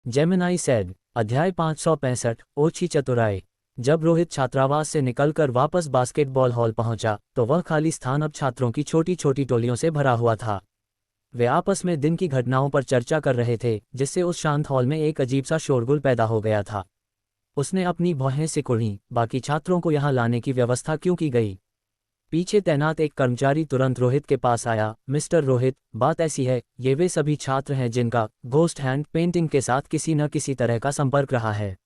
Gemini said. अध्याय 565 ओछी चतुराई। जब रोहित छात्रावास से निकलकर वापस बास्केटबॉल हॉल पहुंचा तो वह खाली स्थान अब छात्रों की छोटी छोटी टोलियों से भरा हुआ था। वे आपस में दिन की घटनाओं पर चर्चा कर रहे थे, जिससे उस शांत हॉल में एक अजीब सा शोरगुल पैदा हो गया था। उसने अपनी भौहें सिकुड़ी, बाकी छात्रों को यहाँ लाने की व्यवस्था क्यों की गई? पीछे तैनात एक कर्मचारी तुरंत रोहित के पास आया। मिस्टर रोहित, बात ऐसी है, ये वे सभी छात्र हैं जिनका घोस्ट हैंड पेंटिंग के साथ किसी न किसी तरह का संपर्क रहा है।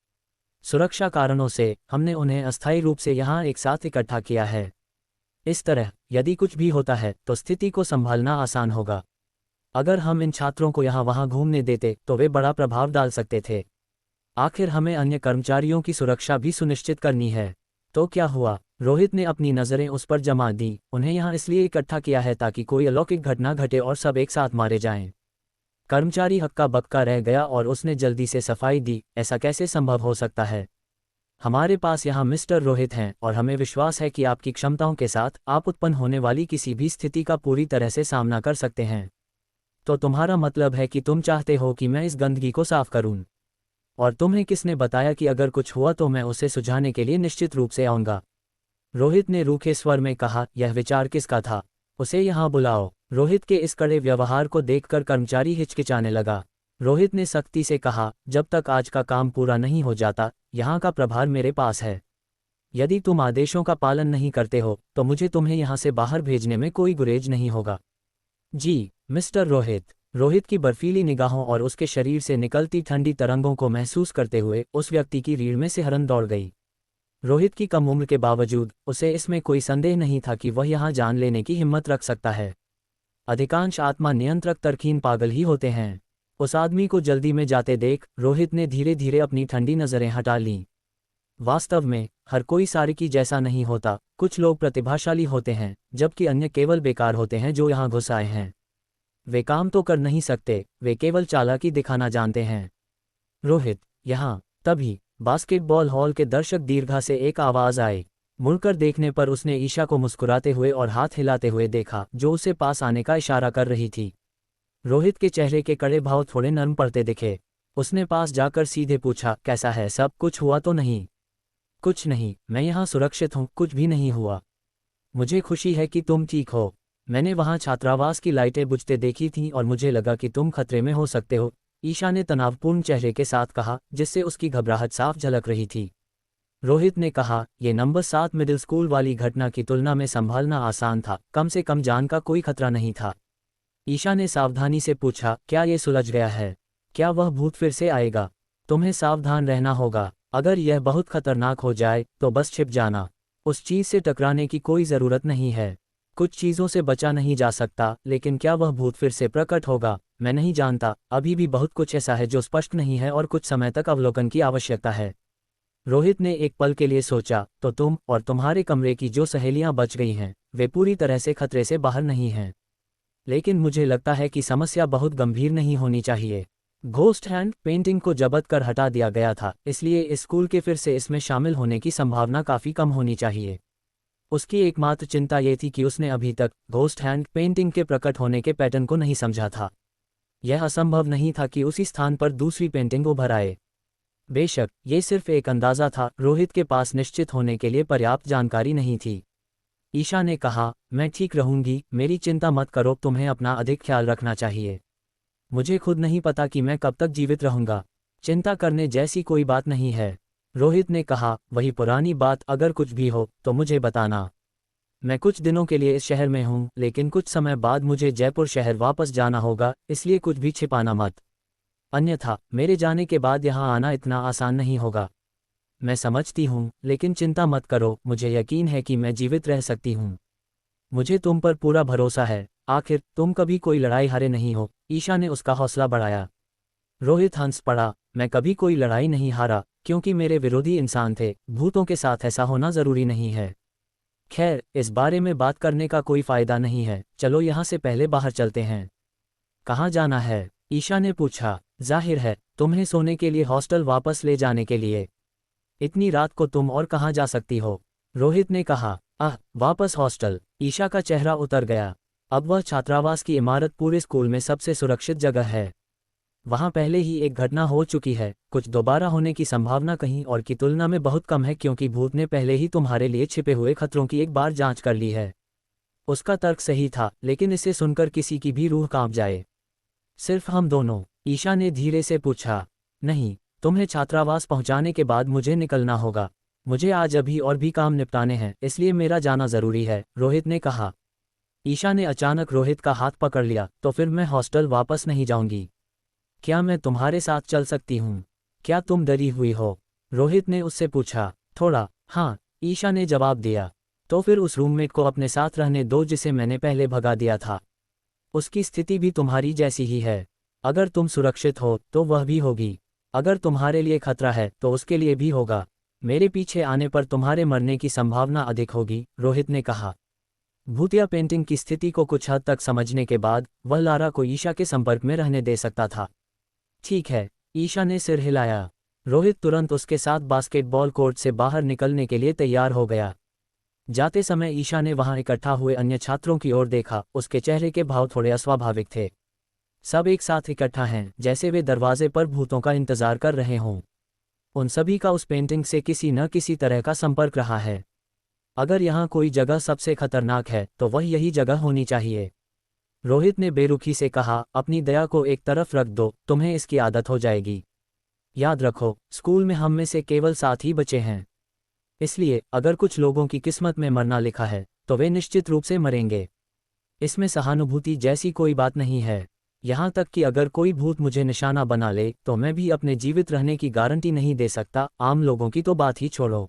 सुरक्षा कारणों से हमने उन्हें अस्थायी रूप से यहाँ एक साथ इकट्ठा किया है। इस तरह यदि कुछ भी होता है तो स्थिति को संभालना आसान होगा। अगर हम इन छात्रों को यहाँ वहाँ घूमने देते तो वे बड़ा प्रभाव डाल सकते थे। आखिर हमें अन्य कर्मचारियों की सुरक्षा भी सुनिश्चित करनी है। तो क्या हुआ? रोहित ने अपनी नज़रें उस पर जमा दी। उन्हें यहाँ इसलिए इकट्ठा किया है ताकि कोई अलौकिक घटना घटे और सब एक साथ मारे जाएं। कर्मचारी हक्का बक्का रह गया और उसने जल्दी से सफाई दी। ऐसा कैसे संभव हो सकता है? हमारे पास यहाँ मिस्टर रोहित हैं और हमें विश्वास है कि आपकी क्षमताओं के साथ आप उत्पन्न होने वाली किसी भी स्थिति का पूरी तरह से सामना कर सकते हैं। तो तुम्हारा मतलब है कि तुम चाहते हो कि मैं इस गंदगी को साफ करूं? और तुम्हें किसने बताया कि अगर कुछ हुआ तो मैं उसे सुझाने के लिए निश्चित रूप से आऊंगा? रोहित ने रूखे स्वर में कहा। यह विचार किसका था? उसे यहाँ बुलाओ। रोहित के इस कड़े व्यवहार को देखकर कर्मचारी हिचकिचाने लगा। रोहित ने सख्ती से कहा, जब तक आज का काम पूरा नहीं हो जाता, यहाँ का प्रभार मेरे पास है। यदि तुम आदेशों का पालन नहीं करते हो तो मुझे तुम्हें यहाँ से बाहर भेजने में कोई गुरेज नहीं होगा। जी मिस्टर रोहित। रोहित की बर्फीली निगाहों और उसके शरीर से निकलती ठंडी तरंगों को महसूस करते हुए उस व्यक्ति की रीढ़ में सिहरन दौड़ गई। रोहित की कम उम्र के बावजूद उसे इसमें कोई संदेह नहीं था कि वह यहाँ जान लेने की हिम्मत रख सकता है। अधिकांश आत्मा नियंत्रक तरकीन पागल ही होते हैं। उस आदमी को जल्दी में जाते देख रोहित ने धीरे धीरे अपनी ठंडी नज़रें हटा लीं। वास्तव में हर कोई सारिकी जैसा नहीं होता। कुछ लोग प्रतिभाशाली होते हैं जबकि अन्य केवल बेकार होते हैं जो यहाँ घुस आए हैं। वे काम तो कर नहीं सकते, वे केवल चालाकी दिखाना जानते हैं। रोहित, यहाँ। तभी बास्केटबॉल हॉल के दर्शक दीर्घा से एक आवाज़ आई। मुड़कर देखने पर उसने ईशा को मुस्कुराते हुए और हाथ हिलाते हुए देखा, जो उसे पास आने का इशारा कर रही थी। रोहित के चेहरे के कड़े भाव थोड़े नरम पड़ते दिखे। उसने पास जाकर सीधे पूछा, कैसा है सब? कुछ हुआ तो नहीं? कुछ नहीं, मैं यहाँ सुरक्षित हूँ, कुछ भी नहीं हुआ। मुझे खुशी है कि तुम ठीक हो। मैंने वहाँ छात्रावास की लाइटें बुझते देखी थीं और मुझे लगा कि तुम खतरे में हो सकते हो, ईशा ने तनावपूर्ण चेहरे के साथ कहा, जिससे उसकी घबराहट साफ झलक रही थी। रोहित ने कहा, यह नंबर 7 मिडिल स्कूल वाली घटना की तुलना में संभालना आसान था, कम से कम जान का कोई खतरा नहीं था। ईशा ने सावधानी से पूछा, क्या ये सुलझ गया है? क्या वह भूत फिर से आएगा? तुम्हें सावधान रहना होगा। अगर यह बहुत खतरनाक हो जाए तो बस छिप जाना। उस चीज़ से टकराने की कोई ज़रूरत नहीं है। कुछ चीज़ों से बचा नहीं जा सकता, लेकिन क्या वह भूत फिर से प्रकट होगा? मैं नहीं जानता। अभी भी बहुत कुछ ऐसा है जो स्पष्ट नहीं है और कुछ समय तक अवलोकन की आवश्यकता है। रोहित ने एक पल के लिए सोचा, तो तुम और तुम्हारे कमरे की जो सहेलियां बच गई हैं, वे पूरी तरह से खतरे से बाहर नहीं हैं। लेकिन मुझे लगता है कि समस्या बहुत गंभीर नहीं होनी चाहिए। घोस्ट हैंड पेंटिंग को जब्त कर हटा दिया गया था, इसलिए इस स्कूल के फिर से इसमें शामिल होने की संभावना काफ़ी कम होनी चाहिए। उसकी एकमात्र चिंता ये थी कि उसने अभी तक घोस्ट हैंड पेंटिंग के प्रकट होने के पैटर्न को नहीं समझा था। यह असंभव नहीं था कि उसी स्थान पर दूसरी पेंटिंग उभर आए। बेशक ये सिर्फ एक अंदाज़ा था, रोहित के पास निश्चित होने के लिए पर्याप्त जानकारी नहीं थी। ईशा ने कहा, मैं ठीक रहूंगी, मेरी चिंता मत करो, तुम्हें अपना अधिक ख्याल रखना चाहिए। मुझे खुद नहीं पता कि मैं कब तक जीवित रहूंगा। चिंता करने जैसी कोई बात नहीं है। रोहित ने कहा, वही पुरानी बात, अगर कुछ भी हो तो मुझे बताना। मैं कुछ दिनों के लिए इस शहर में हूँ, लेकिन कुछ समय बाद मुझे जयपुर शहर वापस जाना होगा, इसलिए कुछ भी छिपाना मत। अन्यथा मेरे जाने के बाद यहाँ आना इतना आसान नहीं होगा। मैं समझती हूँ, लेकिन चिंता मत करो, मुझे यकीन है कि मैं जीवित रह सकती हूँ। मुझे तुम पर पूरा भरोसा है। आखिर तुम कभी कोई लड़ाई हारे नहीं हो। ईशा ने उसका हौसला बढ़ाया। रोहित हंस पड़ा। मैं कभी कोई लड़ाई नहीं हारा, क्योंकि मेरे विरोधी इंसान थे। भूतों के साथ ऐसा होना जरूरी नहीं है। खैर, इस बारे में बात करने का कोई फायदा नहीं है। चलो यहाँ से पहले बाहर चलते हैं। कहाँ जाना है? ईशा ने पूछा। जाहिर है, तुम्हें सोने के लिए हॉस्टल वापस ले जाने के लिए। इतनी रात को तुम और कहाँ जा सकती हो? रोहित ने कहा। वापस हॉस्टल। ईशा का चेहरा उतर गया। अब वह छात्रावास की इमारत पूरे स्कूल में सबसे सुरक्षित जगह है। वहाँ पहले ही एक घटना हो चुकी है, कुछ दोबारा होने की संभावना कहीं और की तुलना में बहुत कम है क्योंकि भूत ने पहले ही तुम्हारे लिए छिपे हुए खतरों की एक बार जांच कर ली है। उसका तर्क सही था, लेकिन इसे सुनकर किसी की भी रूह कांप जाए। सिर्फ हम दोनों? ईशा ने धीरे से पूछा। नहीं, तुम्हें छात्रावास पहुंचाने के बाद मुझे निकलना होगा। मुझे आज अभी और भी काम निपटाने हैं, इसलिए मेरा जाना जरूरी है, रोहित ने कहा। ईशा ने अचानक रोहित का हाथ पकड़ लिया। तो फिर मैं हॉस्टल वापस नहीं जाऊंगी। क्या मैं तुम्हारे साथ चल सकती हूँ? क्या तुम डरी हुई हो? रोहित ने उससे पूछा। थोड़ा, हाँ, ईशा ने जवाब दिया। तो फिर उस रूममेट को अपने साथ रहने दो जिसे मैंने पहले भगा दिया था। उसकी स्थिति भी तुम्हारी जैसी ही है। अगर तुम सुरक्षित हो तो वह भी होगी। अगर तुम्हारे लिए खतरा है तो उसके लिए भी होगा। मेरे पीछे आने पर तुम्हारे मरने की संभावना अधिक होगी, रोहित ने कहा। भूतिया पेंटिंग की स्थिति को कुछ हद तक समझने के बाद वह लारा को ईशा के संपर्क में रहने दे सकता था। ठीक है, ईशा ने सिर हिलाया। रोहित तुरंत उसके साथ बास्केटबॉल कोर्ट से बाहर निकलने के लिए तैयार हो गया। जाते समय ईशा ने वहां इकट्ठा हुए अन्य छात्रों की ओर देखा। उसके चेहरे के भाव थोड़े अस्वाभाविक थे। सब एक साथ इकट्ठा हैं, जैसे वे दरवाजे पर भूतों का इंतजार कर रहे हों। उन सभी का उस पेंटिंग से किसी न किसी तरह का संपर्क रहा है। अगर यहाँ कोई जगह सबसे खतरनाक है तो वह यही जगह होनी चाहिए। रोहित ने बेरुखी से कहा, अपनी दया को एक तरफ रख दो, तुम्हें इसकी आदत हो जाएगी। याद रखो, स्कूल में हम में से केवल 7 ही बचे हैं। इसलिए अगर कुछ लोगों की किस्मत में मरना लिखा है तो वे निश्चित रूप से मरेंगे। इसमें सहानुभूति जैसी कोई बात नहीं है। यहाँ तक कि अगर कोई भूत मुझे निशाना बना ले तो मैं भी अपने जीवित रहने की गारंटी नहीं दे सकता। आम लोगों की तो बात ही छोड़ो।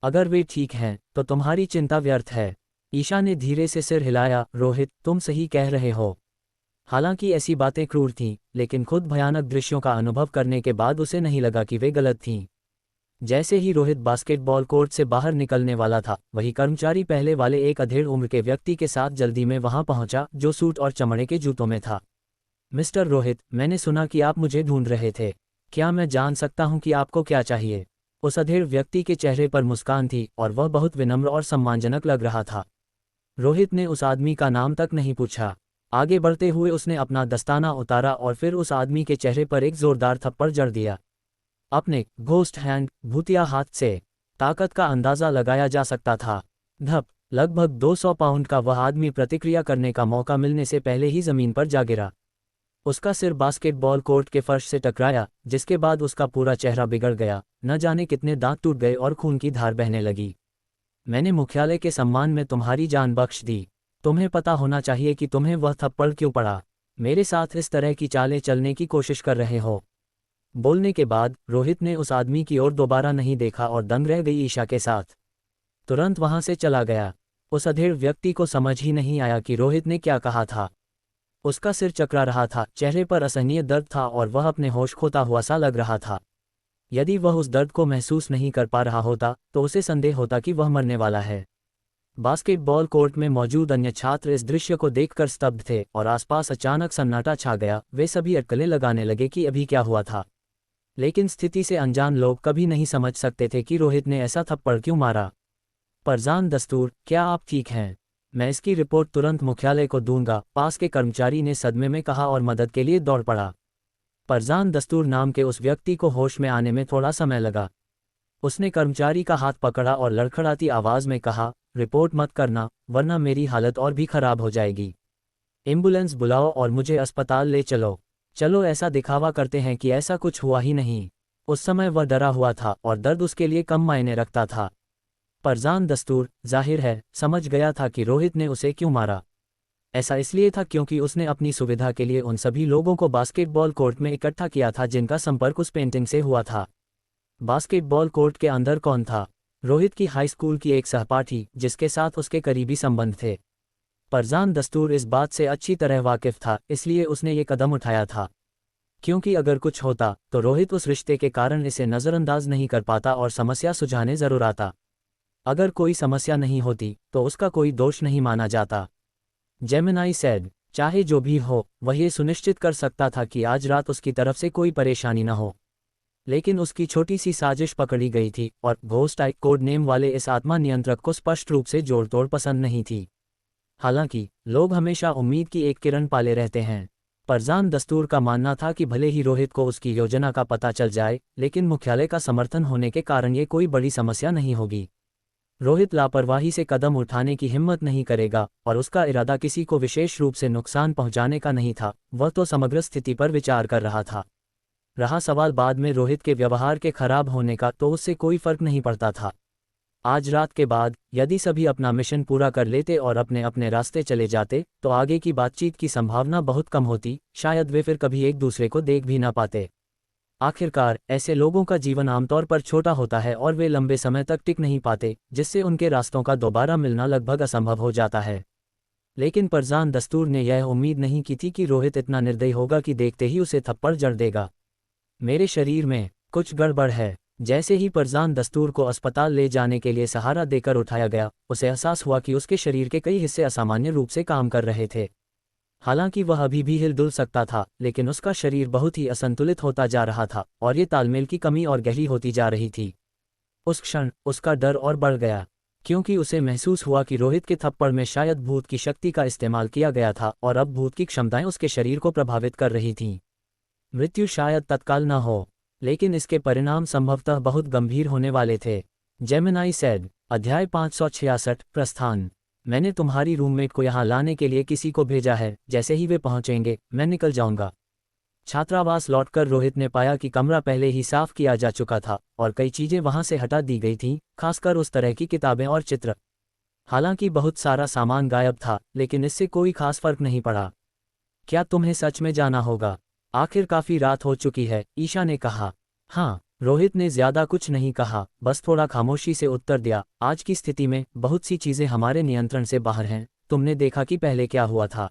अगर वे ठीक हैं तो तुम्हारी चिंता व्यर्थ है। ईशा ने धीरे से सिर हिलाया। रोहित, तुम सही कह रहे हो। हालांकि ऐसी बातें क्रूर थीं, लेकिन खुद भयानक दृश्यों का अनुभव करने के बाद उसे नहीं लगा कि वे गलत थीं। जैसे ही रोहित बास्केटबॉल कोर्ट से बाहर निकलने वाला था, वही कर्मचारी पहले वाले एक अधेड़ उम्र के व्यक्ति के साथ जल्दी में वहां पहुंचा जो सूट और चमड़े के जूतों में था। मिस्टर रोहित, मैंने सुना कि आप मुझे ढूंढ रहे थे। क्या मैं जान सकता हूं कि आपको क्या चाहिए? उस अधेड़ व्यक्ति के चेहरे पर मुस्कान थी और वह बहुत विनम्र और सम्मानजनक लग रहा था। रोहित ने उस आदमी का नाम तक नहीं पूछा। आगे बढ़ते हुए उसने अपना दस्ताना उतारा और फिर उस आदमी के चेहरे पर एक जोरदार थप्पड़ जड़ दिया। अपने घोस्ट हैंड, भूतिया हाथ से ताकत का अंदाजा लगाया जा सकता था। धप, लगभग 200 पाउंड का वह आदमी प्रतिक्रिया करने का मौका मिलने से पहले ही जमीन पर जा गिरा। उसका सिर बास्केटबॉल कोर्ट के फर्श से टकराया, जिसके बाद उसका पूरा चेहरा बिगड़ गया। न जाने कितने दांत टूट गए और खून की धार बहने लगी। मैंने मुख्यालय के सम्मान में तुम्हारी जान बख्श दी। तुम्हें पता होना चाहिए कि तुम्हें वह थप्पड़ क्यों पड़ा। मेरे साथ इस तरह की चालें चलने की कोशिश कर रहे हो। बोलने के बाद रोहित ने उस आदमी की ओर दोबारा नहीं देखा और दंग रह गई ईशा के साथ। तुरंत वहां से चला गया। उस अधेड़ व्यक्ति को समझ ही नहीं आया कि रोहित ने क्या कहा था। उसका सिर चकरा रहा था, चेहरे पर असहनीय दर्द था और वह अपने होश खोता हुआ सा लग रहा था। यदि वह उस दर्द को महसूस नहीं कर पा रहा होता तो उसे संदेह होता कि वह मरने वाला है। बास्केटबॉल कोर्ट में मौजूद अन्य छात्र इस दृश्य को देखकर स्तब्ध थे और आसपास अचानक सन्नाटा छा गया। वे सभी अटकलें लगाने लगे कि अभी क्या हुआ था। लेकिन स्थिति से अनजान लोग कभी नहीं समझ सकते थे कि रोहित ने ऐसा थप्पड़ क्यों मारा। फरजान दस्तूर, क्या आप ठीक हैं? मैं इसकी रिपोर्ट तुरंत मुख्यालय को दूंगा, पास के कर्मचारी ने सदमे में कहा और मदद के लिए दौड़ पड़ा। फरजान दस्तूर नाम के उस व्यक्ति को होश में आने में थोड़ा समय लगा। उसने कर्मचारी का हाथ पकड़ा और लड़खड़ाती आवाज में कहा, रिपोर्ट मत करना, वरना मेरी हालत और भी खराब हो जाएगी। एम्बुलेंस बुलाओ और मुझे अस्पताल ले चलो। चलो ऐसा दिखावा करते हैं कि ऐसा कुछ हुआ ही नहीं। उस समय वह डरा हुआ था और दर्द उसके लिए कम मायने रखता था। फरजान दस्तूर, जाहिर है, समझ गया था कि रोहित ने उसे क्यों मारा। ऐसा इसलिए था क्योंकि उसने अपनी सुविधा के लिए उन सभी लोगों को बास्केटबॉल कोर्ट में इकट्ठा किया था जिनका संपर्क उस पेंटिंग से हुआ था। बास्केटबॉल कोर्ट के अंदर कौन था? रोहित की हाई स्कूल की एक सहपाठी जिसके साथ उसके करीबी संबंध थे। फरजान दस्तूर इस बात से अच्छी तरह वाकिफ था, इसलिए उसने ये कदम उठाया था। क्योंकि अगर कुछ होता तो रोहित उस रिश्ते के कारण इसे नज़रअंदाज नहीं कर पाता और समस्या सुझाने जरूर आता। अगर कोई समस्या नहीं होती तो उसका कोई दोष नहीं माना जाता। जेमिनाई सेड, चाहे जो भी हो, वह ये सुनिश्चित कर सकता था कि आज रात उसकी तरफ से कोई परेशानी न हो। लेकिन उसकी छोटी सी साजिश पकड़ी गई थी और घोस्ट आई कोड नेम वाले इस आत्मा नियंत्रक को स्पष्ट रूप से जोड़तोड़ पसंद नहीं थी। हालांकि लोग हमेशा उम्मीद की एक किरण पाले रहते हैं। परजान दस्तूर का मानना था कि भले ही रोहित को उसकी योजना का पता चल जाए, लेकिन मुख्यालय का समर्थन होने के कारण ये कोई बड़ी समस्या नहीं होगी। रोहित लापरवाही से कदम उठाने की हिम्मत नहीं करेगा, और उसका इरादा किसी को विशेष रूप से नुकसान पहुंचाने का नहीं था, वह तो समग्र स्थिति पर विचार कर रहा था। रहा सवाल बाद में रोहित के व्यवहार के खराब होने का, तो उससे कोई फर्क नहीं पड़ता था। आज रात के बाद यदि सभी अपना मिशन पूरा कर लेते और अपने अपने रास्ते चले जाते, तो आगे की बातचीत की संभावना बहुत कम होती, शायद वे फिर कभी एक दूसरे को देख भी ना पाते। आखिरकार ऐसे लोगों का जीवन आमतौर पर छोटा होता है और वे लंबे समय तक टिक नहीं पाते, जिससे उनके रास्तों का दोबारा मिलना लगभग असंभव हो जाता है। लेकिन परजान दस्तूर ने यह उम्मीद नहीं की थी कि रोहित इतना निर्दयी होगा कि देखते ही उसे थप्पड़ जड़ देगा। मेरे शरीर में कुछ गड़बड़ है। जैसे ही परजान दस्तूर को अस्पताल ले जाने के लिए सहारा देकर उठाया गया, उसे एहसास हुआ कि उसके शरीर के कई हिस्से असामान्य रूप से काम कर रहे थे। हालांकि वह अभी भी हिल-डुल सकता था, लेकिन उसका शरीर बहुत ही असंतुलित होता जा रहा था और ये तालमेल की कमी और गहरी होती जा रही थी। उस क्षण उसका डर और बढ़ गया, क्योंकि उसे महसूस हुआ कि रोहित के थप्पड़ में शायद भूत की शक्ति का इस्तेमाल किया गया था और अब भूत की क्षमताएं उसके शरीर को प्रभावित कर रही थीं। मृत्यु शायद तत्काल न हो, लेकिन इसके परिणाम संभवतः बहुत गंभीर होने वाले थे। जेमिनाई सेड, अध्याय 566, प्रस्थान। मैंने तुम्हारी रूममेट को यहाँ लाने के लिए किसी को भेजा है, जैसे ही वे पहुँचेंगे मैं निकल जाऊँगा। छात्रावास लौटकर रोहित ने पाया कि कमरा पहले ही साफ किया जा चुका था और कई चीज़ें वहाँ से हटा दी गई थीं, खासकर उस तरह की किताबें और चित्र। हालांकि बहुत सारा सामान गायब था, लेकिन इससे कोई खास फर्क नहीं पड़ा। क्या तुम्हें सच में जाना होगा? आखिर काफ़ी रात हो चुकी है, ईशा ने कहा। हाँ, रोहित ने ज्यादा कुछ नहीं कहा, बस थोड़ा खामोशी से उत्तर दिया। आज की स्थिति में बहुत सी चीजें हमारे नियंत्रण से बाहर हैं। तुमने देखा कि पहले क्या हुआ था।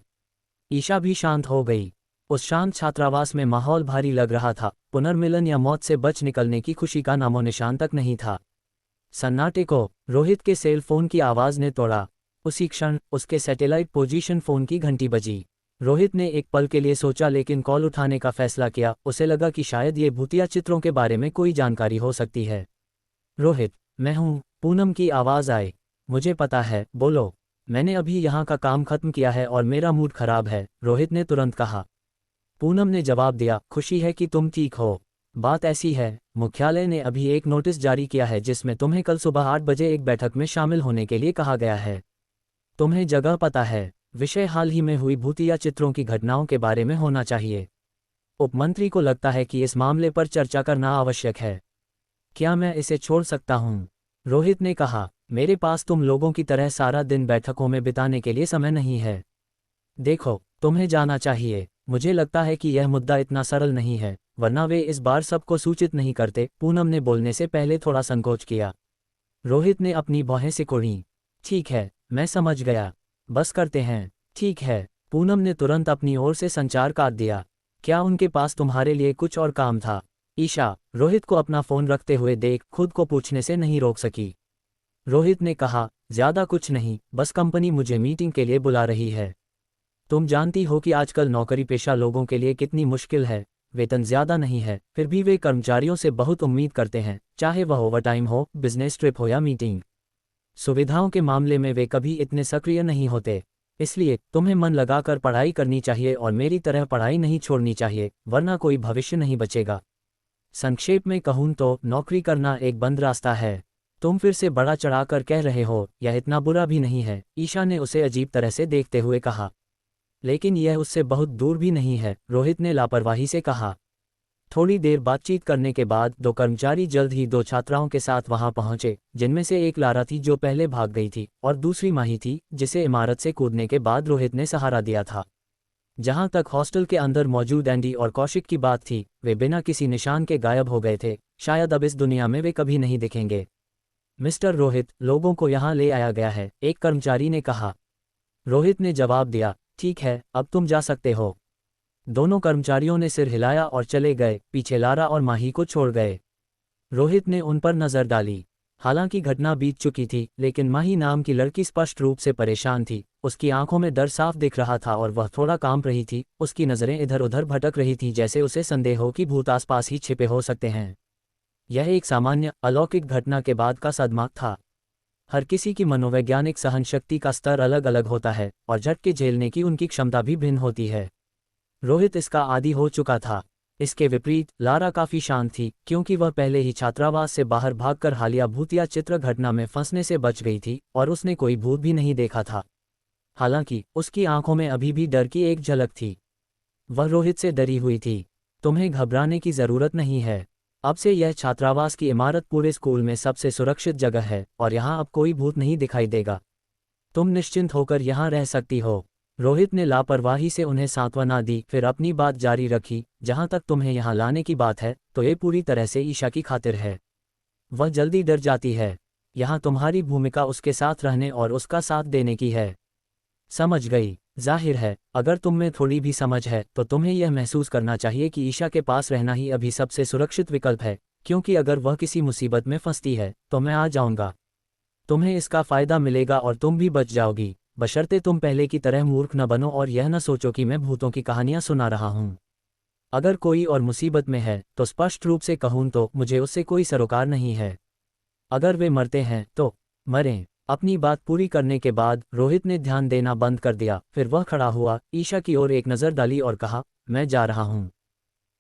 ईशा भी शांत हो गई। उस शांत छात्रावास में माहौल भारी लग रहा था। पुनर्मिलन या मौत से बच निकलने की खुशी का नामो निशान तक नहीं था। सन्नाटे को रोहित के सेल फोन की आवाज ने तोड़ा। उसी क्षण उसके सैटेलाइट पोजीशन फोन की घंटी बजी। रोहित ने एक पल के लिए सोचा, लेकिन कॉल उठाने का फैसला किया। उसे लगा कि शायद ये भूतिया चित्रों के बारे में कोई जानकारी हो सकती है। रोहित, मैं हूँ, पूनम की आवाज़ आई। मुझे पता है, बोलो। मैंने अभी यहाँ का काम खत्म किया है और मेरा मूड खराब है, रोहित ने तुरंत कहा। पूनम ने जवाब दिया, खुशी है कि तुम ठीक हो। बात ऐसी है, मुख्यालय ने अभी एक नोटिस जारी किया है जिसमें तुम्हें कल सुबह 8 बजे एक बैठक में शामिल होने के लिए कहा गया है। तुम्हें जगह पता है, विषय हाल ही में हुई भूतिया चित्रों की घटनाओं के बारे में होना चाहिए। उपमंत्री को लगता है कि इस मामले पर चर्चा करना आवश्यक है। क्या मैं इसे छोड़ सकता हूँ? रोहित ने कहा, मेरे पास तुम लोगों की तरह सारा दिन बैठकों में बिताने के लिए समय नहीं है। देखो, तुम्हें जाना चाहिए। मुझे लगता है कि यह मुद्दा इतना सरल नहीं है, वरना वे इस बार सबको सूचित नहीं करते। पूनम ने बोलने से पहले थोड़ा संकोच किया। रोहित ने अपनी भौहें सिकुड़ी। ठीक है, मैं समझ गया, बस करते हैं। ठीक है, पूनम ने तुरंत अपनी ओर से संचार काट दिया। क्या उनके पास तुम्हारे लिए कुछ और काम था? ईशा, रोहित को अपना फोन रखते हुए देख खुद को पूछने से नहीं रोक सकी। रोहित ने कहा, ज्यादा कुछ नहीं, बस कंपनी मुझे मीटिंग के लिए बुला रही है। तुम जानती हो कि आजकल नौकरी पेशा लोगों के लिए कितनी मुश्किल है। वेतन ज्यादा नहीं है, फिर भी वे कर्मचारियों से बहुत उम्मीद करते हैं, चाहे वह ओवरटाइम हो, बिजनेस ट्रिप हो या मीटिंग। सुविधाओं के मामले में वे कभी इतने सक्रिय नहीं होते। इसलिए तुम्हें मन लगाकर पढ़ाई करनी चाहिए और मेरी तरह पढ़ाई नहीं छोड़नी चाहिए, वरना कोई भविष्य नहीं बचेगा। संक्षेप में कहूँ तो नौकरी करना एक बंद रास्ता है। तुम फिर से बड़ा चढ़ाकर कह रहे हो, यह इतना बुरा भी नहीं है, ईशा ने उसे अजीब तरह से देखते हुए कहा। लेकिन यह उससे बहुत दूर भी नहीं है, रोहित ने लापरवाही से कहा। थोड़ी देर बातचीत करने के बाद दो कर्मचारी जल्द ही दो छात्राओं के साथ वहां पहुंचे, जिनमें से एक लारा थी जो पहले भाग गई थी, और दूसरी माही थी जिसे इमारत से कूदने के बाद रोहित ने सहारा दिया था। जहां तक हॉस्टल के अंदर मौजूद एंडी और कौशिक की बात थी, वे बिना किसी निशान के गायब हो गए थे। शायद अब इस दुनिया में वे कभी नहीं दिखेंगे। मिस्टर रोहित, लोगों को यहाँ ले आया गया है, एक कर्मचारी ने कहा। रोहित ने जवाब दिया, ठीक है, अब तुम जा सकते हो। दोनों कर्मचारियों ने सिर हिलाया और चले गए, पीछे लारा और माही को छोड़ गए। रोहित ने उन पर नजर डाली। हालांकि घटना बीत चुकी थी, लेकिन माही नाम की लड़की स्पष्ट रूप से परेशान थी। उसकी आंखों में डर साफ दिख रहा था और वह थोड़ा कांप रही थी। उसकी नज़रें इधर उधर भटक रही थीं, जैसे उसे संदेह हो कि भूत आसपास ही छिपे हो सकते हैं। यह एक सामान्य अलौकिक घटना के बाद का सदमा था। हर किसी की मनोवैज्ञानिक सहनशक्ति का स्तर अलग अलग होता है और झटके झेलने की उनकी क्षमता भी भिन्न होती है। रोहित इसका आदी हो चुका था। इसके विपरीत लारा काफी शांत थी, क्योंकि वह पहले ही छात्रावास से बाहर भागकर हालिया भूतिया चित्र घटना में फंसने से बच गई थी और उसने कोई भूत भी नहीं देखा था। हालांकि उसकी आंखों में अभी भी डर की एक झलक थी। वह रोहित से डरी हुई थी। तुम्हें घबराने की जरूरत नहीं है। अब से यह छात्रावास की इमारत पूरे स्कूल में सबसे सुरक्षित जगह है और यहाँ अब कोई भूत नहीं दिखाई देगा। तुम निश्चिंत होकर यहाँ रह सकती हो। रोहित ने लापरवाही से उन्हें सांत्वना दी, फिर अपनी बात जारी रखी। जहाँ तक तुम्हें यहाँ लाने की बात है तो ये पूरी तरह से ईशा की खातिर है। वह जल्दी डर जाती है। यहाँ तुम्हारी भूमिका उसके साथ रहने और उसका साथ देने की है। समझ गई। जाहिर है, अगर तुम में थोड़ी भी समझ है तो तुम्हें यह महसूस करना चाहिए कि ईशा के पास रहना ही अभी सबसे सुरक्षित विकल्प है, क्योंकि अगर वह किसी मुसीबत में फंसती है तो मैं आ जाऊंगा। तुम्हें इसका फायदा मिलेगा और तुम भी बच जाओगी, बशर्ते तुम पहले की तरह मूर्ख न बनो और यह न सोचो कि मैं भूतों की कहानियां सुना रहा हूं। अगर कोई और मुसीबत में है तो स्पष्ट रूप से कहूं तो मुझे उससे कोई सरोकार नहीं है। अगर वे मरते हैं तो मरें। अपनी बात पूरी करने के बाद रोहित ने ध्यान देना बंद कर दिया। फिर वह खड़ा हुआ, ईशा की ओर एक नज़र डाली और कहा, मैं जा रहा हूं।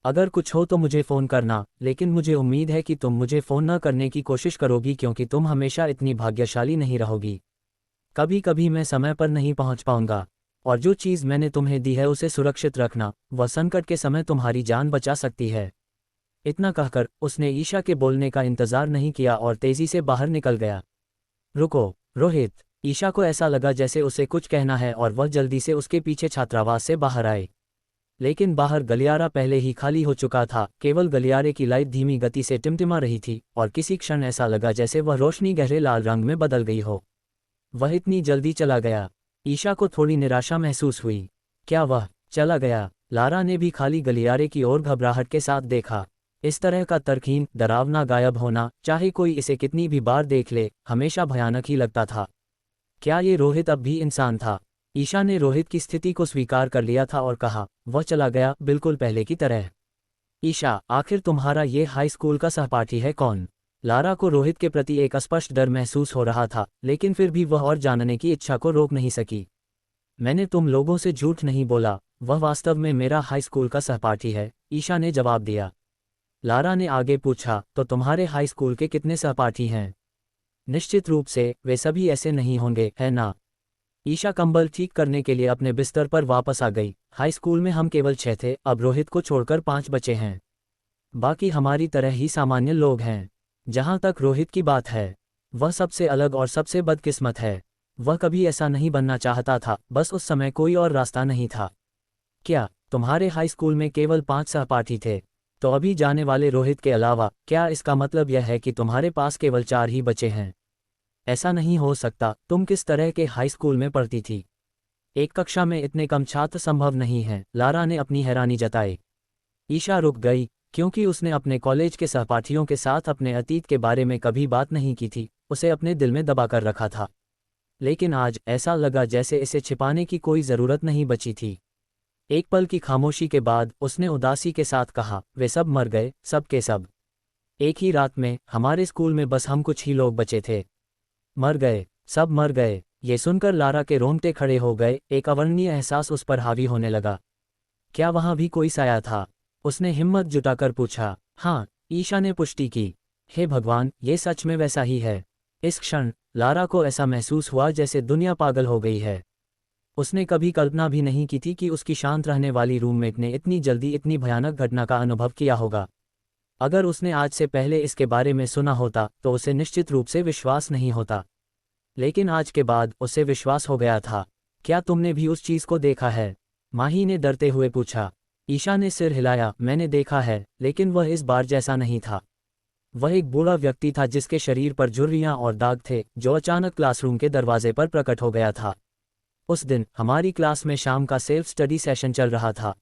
अगर कुछ हो तो मुझे फ़ोन करना, लेकिन मुझे उम्मीद है कि तुम मुझे फ़ोन न करने की कोशिश करोगी, क्योंकि तुम हमेशा इतनी भाग्यशाली नहीं रहोगी। कभी कभी मैं समय पर नहीं पहुंच पाऊंगा, और जो चीज़ मैंने तुम्हें दी है उसे सुरक्षित रखना। वह संकट के समय तुम्हारी जान बचा सकती है। इतना कहकर उसने ईशा के बोलने का इंतजार नहीं किया और तेजी से बाहर निकल गया। रुको, रोहित। ईशा को ऐसा लगा जैसे उसे कुछ कहना है और वह जल्दी से उसके पीछे छात्रावास से बाहर आए। लेकिन बाहर गलियारा पहले ही खाली हो चुका था। केवल गलियारे की लाइट धीमी गति से टिमटिमा रही थी और किसी क्षण ऐसा लगा जैसे वह रोशनी गहरे लाल रंग में बदल गई हो। वह इतनी जल्दी चला गया। ईशा को थोड़ी निराशा महसूस हुई। क्या वह चला गया? लारा ने भी खाली गलियारे की ओर घबराहट के साथ देखा। इस तरह का तर्कहीन, डरावना गायब होना, चाहे कोई इसे कितनी भी बार देख ले, हमेशा भयानक ही लगता था। क्या ये रोहित अब भी इंसान था? ईशा ने रोहित की स्थिति को स्वीकार कर लिया था और कहा, वह चला गया, बिल्कुल पहले की तरह। ईशा, आखिर तुम्हारा ये हाई स्कूल का सहपाठी है कौन? लारा को रोहित के प्रति एक अस्पष्ट डर महसूस हो रहा था, लेकिन फिर भी वह और जानने की इच्छा को रोक नहीं सकी। मैंने तुम लोगों से झूठ नहीं बोला, वह वास्तव में मेरा हाई स्कूल का सहपाठी है, ईशा ने जवाब दिया। लारा ने आगे पूछा, तो तुम्हारे हाई स्कूल के कितने सहपाठी हैं? निश्चित रूप से वे सभी ऐसे नहीं होंगे, है ना? ईशा कंबल ठीक करने के लिए अपने बिस्तर पर वापस आ गई। हाई स्कूल में हम केवल 6 थे, अब रोहित को छोड़कर 5 बचे हैं। बाकी हमारी तरह ही सामान्य लोग हैं। जहां तक रोहित की बात है, वह सबसे अलग और सबसे बदकिस्मत है। वह कभी ऐसा नहीं बनना चाहता था, बस उस समय कोई और रास्ता नहीं था। क्या तुम्हारे हाई स्कूल में केवल 5 सहपाठी थे? तो अभी जाने वाले रोहित के अलावा क्या इसका मतलब यह है कि तुम्हारे पास केवल 4 ही बचे हैं? ऐसा नहीं हो सकता। तुम किस तरह के हाई स्कूल में पढ़ती थी? एक कक्षा में इतने कम छात्र संभव नहीं हैं, लारा ने अपनी हैरानी जताई। ईशा रुक गई, क्योंकि उसने अपने कॉलेज के सहपाठियों के साथ अपने अतीत के बारे में कभी बात नहीं की थी। उसे अपने दिल में दबा कर रखा था। लेकिन आज ऐसा लगा जैसे इसे छिपाने की कोई ज़रूरत नहीं बची थी। एक पल की खामोशी के बाद उसने उदासी के साथ कहा, वे सब मर गए, सब के सब। एक ही रात में हमारे स्कूल में बस हम कुछ ही लोग बचे थे। मर गए, सब मर गए। ये सुनकर लारा के रोंगटे खड़े हो गए। एक अवर्णनीय एहसास उस पर हावी होने लगा। क्या वहां भी कोई साया था? उसने हिम्मत जुटाकर पूछा। हाँ, ईशा ने पुष्टि की। हे भगवान, ये सच में वैसा ही है। इस क्षण लारा को ऐसा महसूस हुआ जैसे दुनिया पागल हो गई है। उसने कभी कल्पना भी नहीं की थी कि उसकी शांत रहने वाली रूममेट ने इतनी जल्दी इतनी भयानक घटना का अनुभव किया होगा। अगर उसने आज से पहले इसके बारे में सुना होता तो उसे निश्चित रूप से विश्वास नहीं होता, लेकिन आज के बाद उसे विश्वास हो गया था। क्या तुमने भी उस चीज़ को देखा है? माही ने डरते हुए पूछा। ईशा ने सिर हिलाया। मैंने देखा है, लेकिन वह इस बार जैसा नहीं था। वह एक बूढ़ा व्यक्ति था जिसके शरीर पर झुर्रियां और दाग थे, जो अचानक क्लासरूम के दरवाजे पर प्रकट हो गया था। उस दिन हमारी क्लास में शाम का सेल्फ स्टडी सेशन चल रहा था।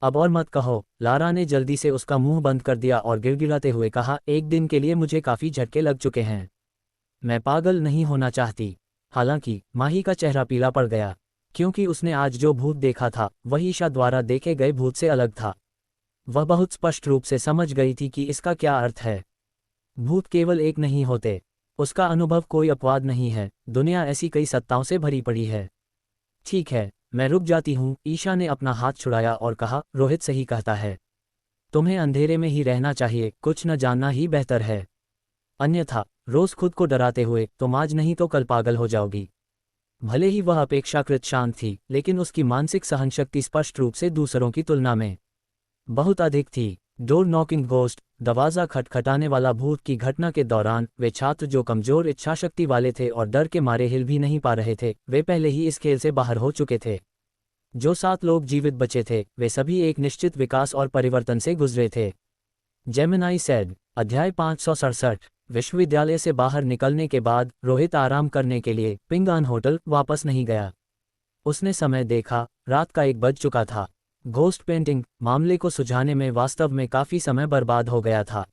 अब और मत कहो, लारा ने जल्दी से उसका मुंह बंद कर दिया और गिड़गिड़ाते हुए कहा, एक दिन के लिए मुझे काफ़ी झटके लग चुके हैं। मैं पागल नहीं होना चाहती। हालांकि माही का चेहरा पीला पड़ गया, क्योंकि उसने आज जो भूत देखा था वही ईशा द्वारा देखे गए भूत से अलग था। वह बहुत स्पष्ट रूप से समझ गई थी कि इसका क्या अर्थ है। भूत केवल एक नहीं होते। उसका अनुभव कोई अपवाद नहीं है। दुनिया ऐसी कई सत्ताओं से भरी पड़ी है। ठीक है, मैं रुक जाती हूँ। ईशा ने अपना हाथ छुड़ाया और कहा, रोहित सही कहता है। तुम्हें अंधेरे में ही रहना चाहिए, कुछ न जानना ही बेहतर है। अन्यथा रोज खुद को डराते हुए, तुम आज नहीं तो कल पागल हो जाओगी। भले ही वह अपेक्षाकृत शांत थी, लेकिन उसकी मानसिक सहनशक्ति स्पष्ट रूप से दूसरों की तुलना में बहुत अधिक थी। डोर नॉकिंग घोस्ट, दरवाजा खटखटाने वाला भूत की घटना के दौरान वे छात्र जो कमजोर इच्छाशक्ति वाले थे और डर के मारे हिल भी नहीं पा रहे थे, वे पहले ही इस खेल से बाहर हो चुके थे। जो 7 लोग जीवित बचे थे, वे सभी एक निश्चित विकास और परिवर्तन से गुजरे थे। Gemini said. अध्याय 567। विश्वविद्यालय से बाहर निकलने के बाद रोहित आराम करने के लिए पिंगान होटल वापस नहीं गया। उसने समय देखा, रात का 1 बज चुका था। घोस्ट पेंटिंग मामले को सुलझाने में वास्तव में काफी समय बर्बाद हो गया था।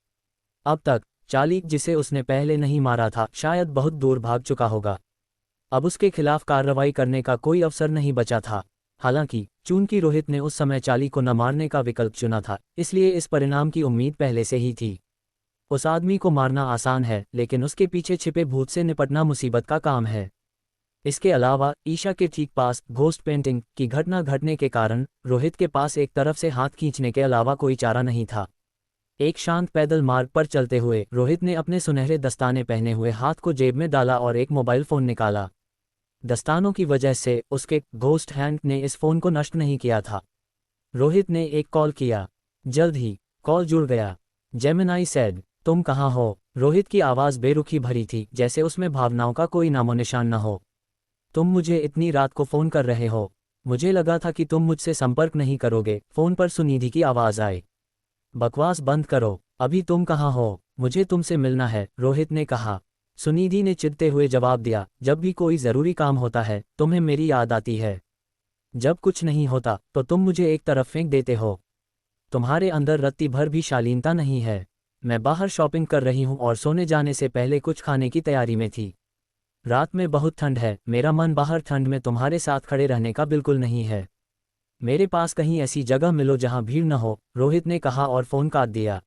अब तक चालिक जिसे उसने पहले नहीं मारा था, शायद बहुत दूर भाग चुका होगा। अब उसके खिलाफ कार्रवाई करने का कोई अवसर नहीं बचा था। हालांकि चूंकि रोहित ने उस समय चाली को न मारने का विकल्प चुना था, इसलिए इस परिणाम की उम्मीद पहले से ही थी। उस आदमी को मारना आसान है, लेकिन उसके पीछे छिपे भूत से निपटना मुसीबत का काम है। इसके अलावा ईशा के ठीक पास घोस्ट पेंटिंग की घटना घटने के कारण रोहित के पास एक तरफ से हाथ खींचने के अलावा कोई चारा नहीं था। एक शांत पैदल मार्ग पर चलते हुए रोहित ने अपने सुनहरे दस्ताने पहने हुए हाथ को जेब में डाला और एक मोबाइल फोन निकाला। दस्तानों की वजह से उसके घोस्ट हैंड ने इस फोन को नष्ट नहीं किया था। रोहित ने एक कॉल किया। जल्द ही कॉल जुड़ गया। जेमिनाई सेड, तुम कहाँ हो? रोहित की आवाज़ बेरुखी भरी थी, जैसे उसमें भावनाओं का कोई नामोनिशान न हो। तुम मुझे इतनी रात को फ़ोन कर रहे हो? मुझे लगा था कि तुम मुझसे संपर्क नहीं करोगे। फ़ोन पर सुनिधि की आवाज़ आई। बकवास बंद करो, अभी तुम कहाँ हो? मुझे तुमसे मिलना है, रोहित ने कहा। सुनिधि ने चिढ़ते हुए जवाब दिया, जब भी कोई ज़रूरी काम होता है तुम्हें मेरी याद आती है। जब कुछ नहीं होता तो तुम मुझे एक तरफ फेंक देते हो। तुम्हारे अंदर रत्ती भर भी शालीनता नहीं है। मैं बाहर शॉपिंग कर रही हूँ और सोने जाने से पहले कुछ खाने की तैयारी में थी। रात में बहुत ठंड है, मेरा मन बाहर ठंड में तुम्हारे साथ खड़े रहने का बिल्कुल नहीं है। मेरे पास कहीं ऐसी जगह मिलो जहाँ भीड़ न हो, रोहित ने कहा और फ़ोन काट दिया।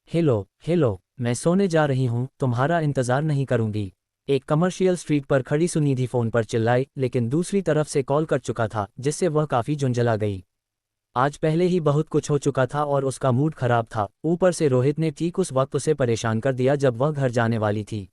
हेलो हेलो, मैं सोने जा रही हूँ, तुम्हारा इंतज़ार नहीं करूँगी। एक कमर्शियल स्ट्रीट पर खड़ी सुनिधि फ़ोन पर चिल्लाई, लेकिन दूसरी तरफ से कॉल कट चुका था, जिससे वह काफ़ी झुंझला गई। आज पहले ही बहुत कुछ हो चुका था और उसका मूड खराब था। ऊपर से रोहित ने ठीक उस वक्त उसे परेशान कर दिया जब वह घर जाने वाली थी।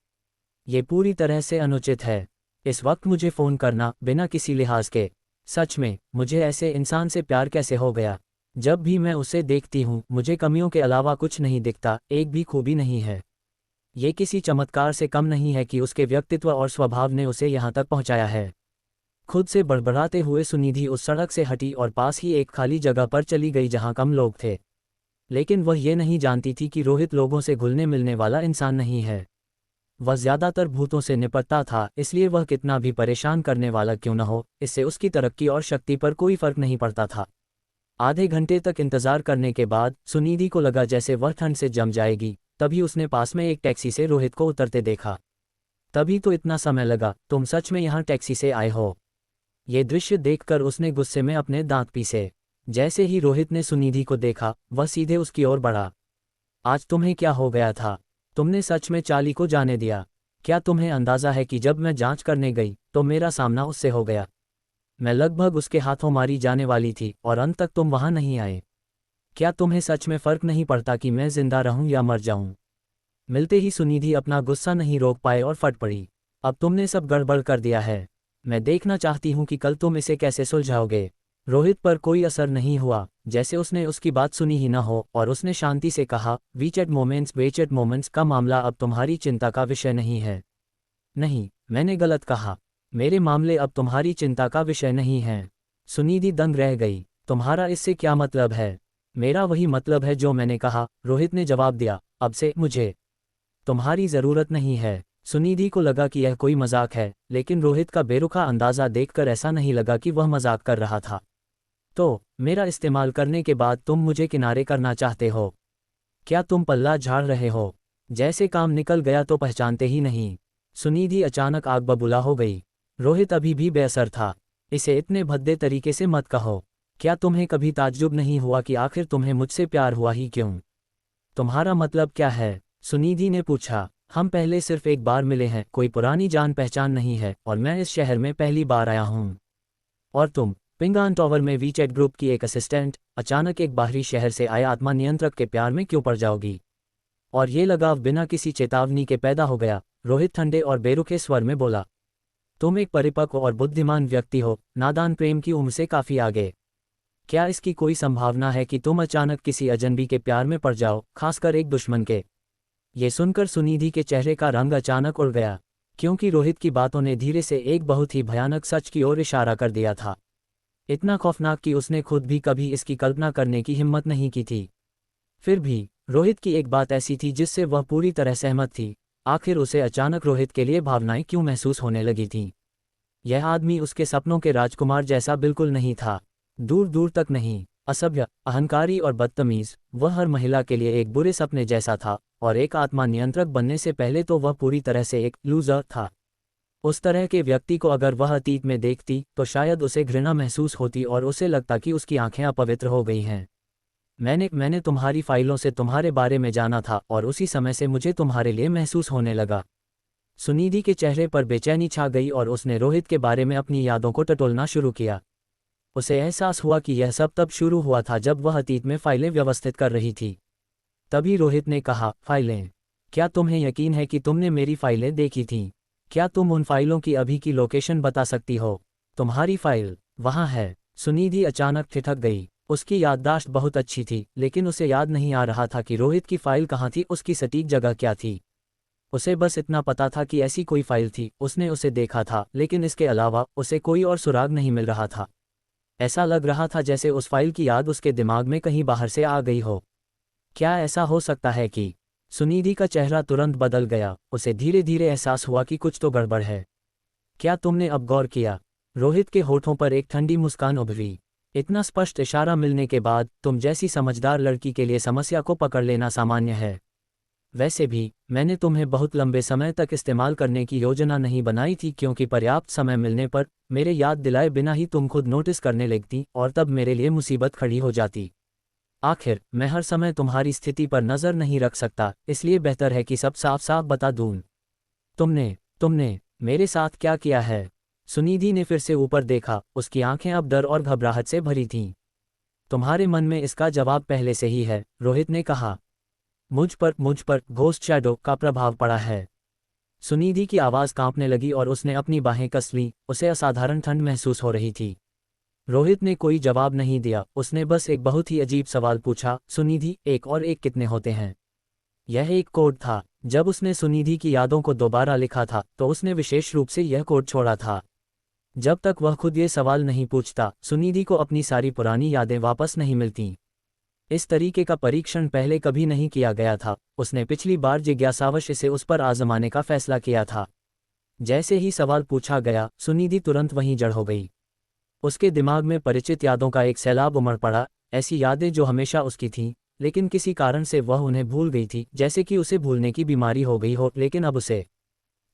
ये पूरी तरह से अनुचित है। इस वक्त मुझे फ़ोन करना, बिना किसी लिहाज के। सच में, मुझे ऐसे इंसान से प्यार कैसे हो गया? जब भी मैं उसे देखती हूँ, मुझे कमियों के अलावा कुछ नहीं दिखता, एक भी खूबी नहीं है। ये किसी चमत्कार से कम नहीं है कि उसके व्यक्तित्व और स्वभाव ने उसे यहाँ तक पहुँचाया है। खुद से बड़बड़ाते हुए सुनिधि उस सड़क से हटी और पास ही एक खाली जगह पर चली गई जहाँ कम लोग थे। लेकिन वह ये नहीं जानती थी कि रोहित लोगों से घुलने मिलने वाला इंसान नहीं है। वह ज़्यादातर भूतों से निपटता था, इसलिए वह कितना भी परेशान करने वाला क्यों न हो, इससे उसकी तरक्की और शक्ति पर कोई फर्क नहीं पड़ता था। आधे घंटे तक इंतजार करने के बाद सुनिधि को लगा जैसे वह ठंड से जम जाएगी। तभी उसने पास में एक टैक्सी से रोहित को उतरते देखा। तभी तो इतना समय लगा, तुम सच में यहाँ टैक्सी से आए हो? ये दृश्य देखकर उसने गुस्से में अपने दांत पीसे। जैसे ही रोहित ने सुनिधि को देखा, वह सीधे उसकी ओर बढ़ा। आज तुम्हें क्या हो गया था? तुमने सच में चाली को जाने दिया? क्या तुम्हें अंदाज़ा है कि जब मैं जांच करने गई तो मेरा सामना उससे हो गया? मैं लगभग उसके हाथों मारी जाने वाली थी और अंत तक तुम वहां नहीं आए। क्या तुम्हें सच में फर्क नहीं पड़ता कि मैं जिंदा रहूं या मर जाऊं? मिलते ही सुनिधि अपना गुस्सा नहीं रोक पाए और फट पड़ी। अब तुमने सब गड़बड़ कर दिया है। मैं देखना चाहती हूं कि कल तुम इसे कैसे सुलझाओगे। रोहित पर कोई असर नहीं हुआ, जैसे उसने उसकी बात सुनी ही न हो, और उसने शांति से कहा, वीचैट मोमेंट्स का मामला अब तुम्हारी चिंता का विषय नहीं है। नहीं, मैंने गलत कहा। मेरे मामले अब तुम्हारी चिंता का विषय नहीं है। सुनिधि दंग रह गई। तुम्हारा इससे क्या मतलब है? मेरा वही मतलब है जो मैंने कहा, रोहित ने जवाब दिया। अब से मुझे तुम्हारी ज़रूरत नहीं है। सुनिधि को लगा कि यह कोई मजाक है, लेकिन रोहित का बेरुखा अंदाज़ा देखकर ऐसा नहीं लगा कि वह मजाक कर रहा था। तो मेरा इस्तेमाल करने के बाद तुम मुझे किनारे करना चाहते हो? क्या तुम पल्ला झाड़ रहे हो? जैसे काम निकल गया तो पहचानते ही नहीं। सुनिधि अचानक आग बबूला हो गई। रोहित अभी भी बेअसर था। इसे इतने भद्दे तरीके से मत कहो। क्या तुम्हें कभी ताज्जुब नहीं हुआ कि आखिर तुम्हें मुझसे प्यार हुआ ही क्यों? तुम्हारा मतलब क्या है? सुनिधि ने पूछा। हम पहले सिर्फ एक बार मिले हैं, कोई पुरानी जान पहचान नहीं है, और मैं इस शहर में पहली बार आया हूँ। और पिंगान टावर में वीचैट ग्रुप की एक असिस्टेंट, अचानक एक बाहरी शहर से आए आत्मा नियंत्रक के प्यार में क्यों पड़ जाओगी? और ये लगाव बिना किसी चेतावनी के पैदा हो गया, रोहित ठंडे और बेरुखे स्वर में बोला। तुम एक परिपक्व और बुद्धिमान व्यक्ति हो, नादान प्रेम की उम्र से काफी आगे। क्या इसकी कोई संभावना है कि तुम अचानक किसी अजनबी के प्यार में पड़ जाओ, खासकर एक दुश्मन के? ये सुनकर सुनिधि के चेहरे का रंग अचानक उड़ गया, क्योंकि रोहित की बातों ने धीरे से एक बहुत ही भयानक सच की ओर इशारा कर दिया था। इतना खौफनाक कि उसने खुद भी कभी इसकी कल्पना करने की हिम्मत नहीं की थी। फिर भी रोहित की एक बात ऐसी थी जिससे वह पूरी तरह सहमत थी। आखिर उसे अचानक रोहित के लिए भावनाएं क्यों महसूस होने लगी थीं? यह आदमी उसके सपनों के राजकुमार जैसा बिल्कुल नहीं था, दूर दूर तक नहीं। असभ्य, अहंकारी और बदतमीज, वह हर महिला के लिए एक बुरे सपने जैसा था, और एक आत्मा नियंत्रक बनने से पहले तो वह पूरी तरह से एक लूजर था। उस तरह के व्यक्ति को अगर वह अतीत में देखती तो शायद उसे घृणा महसूस होती और उसे लगता कि उसकी आंखें अपवित्र हो गई हैं। मैंने तुम्हारी फाइलों से तुम्हारे बारे में जाना था और उसी समय से मुझे तुम्हारे लिए महसूस होने लगा। सुनिधि के चेहरे पर बेचैनी छा गई और उसने रोहित के बारे में अपनी यादों को टटोलना शुरू किया। उसे एहसास हुआ कि यह सब तब शुरू हुआ था जब वह अतीत में फाइलें व्यवस्थित कर रही थी। तभी रोहित ने कहा, फाइलें? क्या तुम्हें यकीन है कि तुमने मेरी फाइलें देखी थीं? क्या तुम उन फाइलों की अभी की लोकेशन बता सकती हो? तुम्हारी फाइल वहाँ है। सुनिधि अचानक ठिठक गई। उसकी याददाश्त बहुत अच्छी थी, लेकिन उसे याद नहीं आ रहा था कि रोहित की फाइल कहाँ थी, उसकी सटीक जगह क्या थी। उसे बस इतना पता था कि ऐसी कोई फाइल थी, उसने उसे देखा था, लेकिन इसके अलावा उसे कोई और सुराग नहीं मिल रहा था। ऐसा लग रहा था जैसे उस फाइल की याद उसके दिमाग में कहीं बाहर से आ गई हो। क्या ऐसा हो सकता है कि? सुनिधि का चेहरा तुरंत बदल गया। उसे धीरे धीरे एहसास हुआ कि कुछ तो गड़बड़ है। क्या तुमने अब गौर किया? रोहित के होठों पर एक ठंडी मुस्कान उभरी। इतना स्पष्ट इशारा मिलने के बाद तुम जैसी समझदार लड़की के लिए समस्या को पकड़ लेना सामान्य है। वैसे भी मैंने तुम्हें बहुत लंबे समय तक इस्तेमाल करने की योजना नहीं बनाई थी, क्योंकि पर्याप्त समय मिलने पर मेरे याद दिलाए बिना ही तुम खुद नोटिस करने लगती और तब मेरे लिए मुसीबत खड़ी हो जाती। आखिर मैं हर समय तुम्हारी स्थिति पर नज़र नहीं रख सकता, इसलिए बेहतर है कि सब साफ साफ बता दूं। तुमने मेरे साथ क्या किया है? सुनिधि ने फिर से ऊपर देखा। उसकी आंखें अब डर और घबराहट से भरी थीं। तुम्हारे मन में इसका जवाब पहले से ही है, रोहित ने कहा। मुझ पर घोस्ट शैडो का प्रभाव पड़ा है। सुनिधि की आवाज़ कांपने लगी और उसने अपनी बाहें कस लीं। उसे असाधारण ठंड महसूस हो रही थी। रोहित ने कोई जवाब नहीं दिया। उसने बस एक बहुत ही अजीब सवाल पूछा, सुनिधि, एक और एक कितने होते हैं? यह एक कोड था। जब उसने सुनिधि की यादों को दोबारा लिखा था तो उसने विशेष रूप से यह कोड छोड़ा था। जब तक वह खुद ये सवाल नहीं पूछता, सुनिधि को अपनी सारी पुरानी यादें वापस नहीं मिलतीं। इस तरीके का परीक्षण पहले कभी नहीं किया गया था। उसने पिछली बार जिज्ञासावश इसे उस पर आजमाने का फैसला किया था। जैसे ही सवाल पूछा गया, सुनिधि तुरंत वहीं जड़ हो गई। उसके दिमाग में परिचित यादों का एक सैलाब उमड़ पड़ा, ऐसी यादें जो हमेशा उसकी थीं, लेकिन किसी कारण से वह उन्हें भूल गई थी, जैसे कि उसे भूलने की बीमारी हो गई हो। लेकिन अब उसे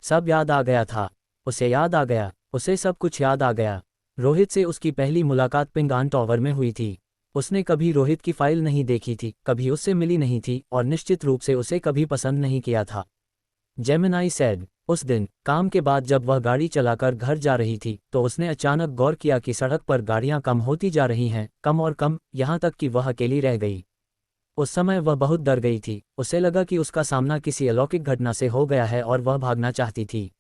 सब याद आ गया था। उसे याद आ गया, उसे सब कुछ याद आ गया। रोहित से उसकी पहली मुलाकात पिंगान टावर में हुई थी। उसने कभी रोहित की फाइल नहीं देखी थी, कभी उससे मिली नहीं थी और निश्चित रूप से उसे कभी पसंद नहीं किया था। Gemini said. उस दिन काम के बाद जब वह गाड़ी चलाकर घर जा रही थी तो उसने अचानक गौर किया कि सड़क पर गाड़ियां कम होती जा रही हैं, कम और कम, यहाँ तक कि वह अकेली रह गई। उस समय वह बहुत डर गई थी। उसे लगा कि उसका सामना किसी अलौकिक घटना से हो गया है और वह भागना चाहती थी।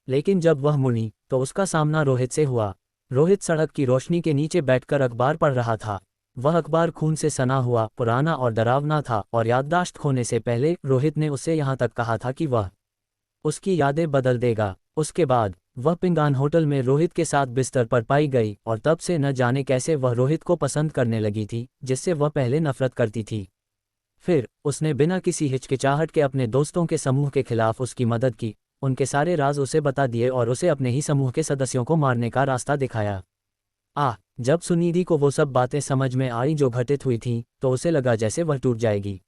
लेकिन जब वह मुड़ी तो उसका सामना रोहित से हुआ। रोहित सड़क की रोशनी के नीचे बैठकर अखबार पढ़ रहा था। वह अखबार खून से सना हुआ, पुराना और डरावना था, और याददाश्त खोने से पहले रोहित ने उससे यहाँ तक कहा था कि वह उसकी यादें बदल देगा। उसके बाद वह पिंगान होटल में रोहित के साथ बिस्तर पर पाई गई और तब से न जाने कैसे वह रोहित को पसंद करने लगी थी, जिससे वह पहले नफरत करती थी। फिर उसने बिना किसी हिचकिचाहट के अपने दोस्तों के समूह के खिलाफ उसकी मदद की, उनके सारे राज उसे बता दिए और उसे अपने ही समूह के सदस्यों को मारने का रास्ता दिखाया। जब सुनिधि को वो सब बातें समझ में आई जो घटित हुई थीं, तो उसे लगा जैसे वह टूट जाएगी।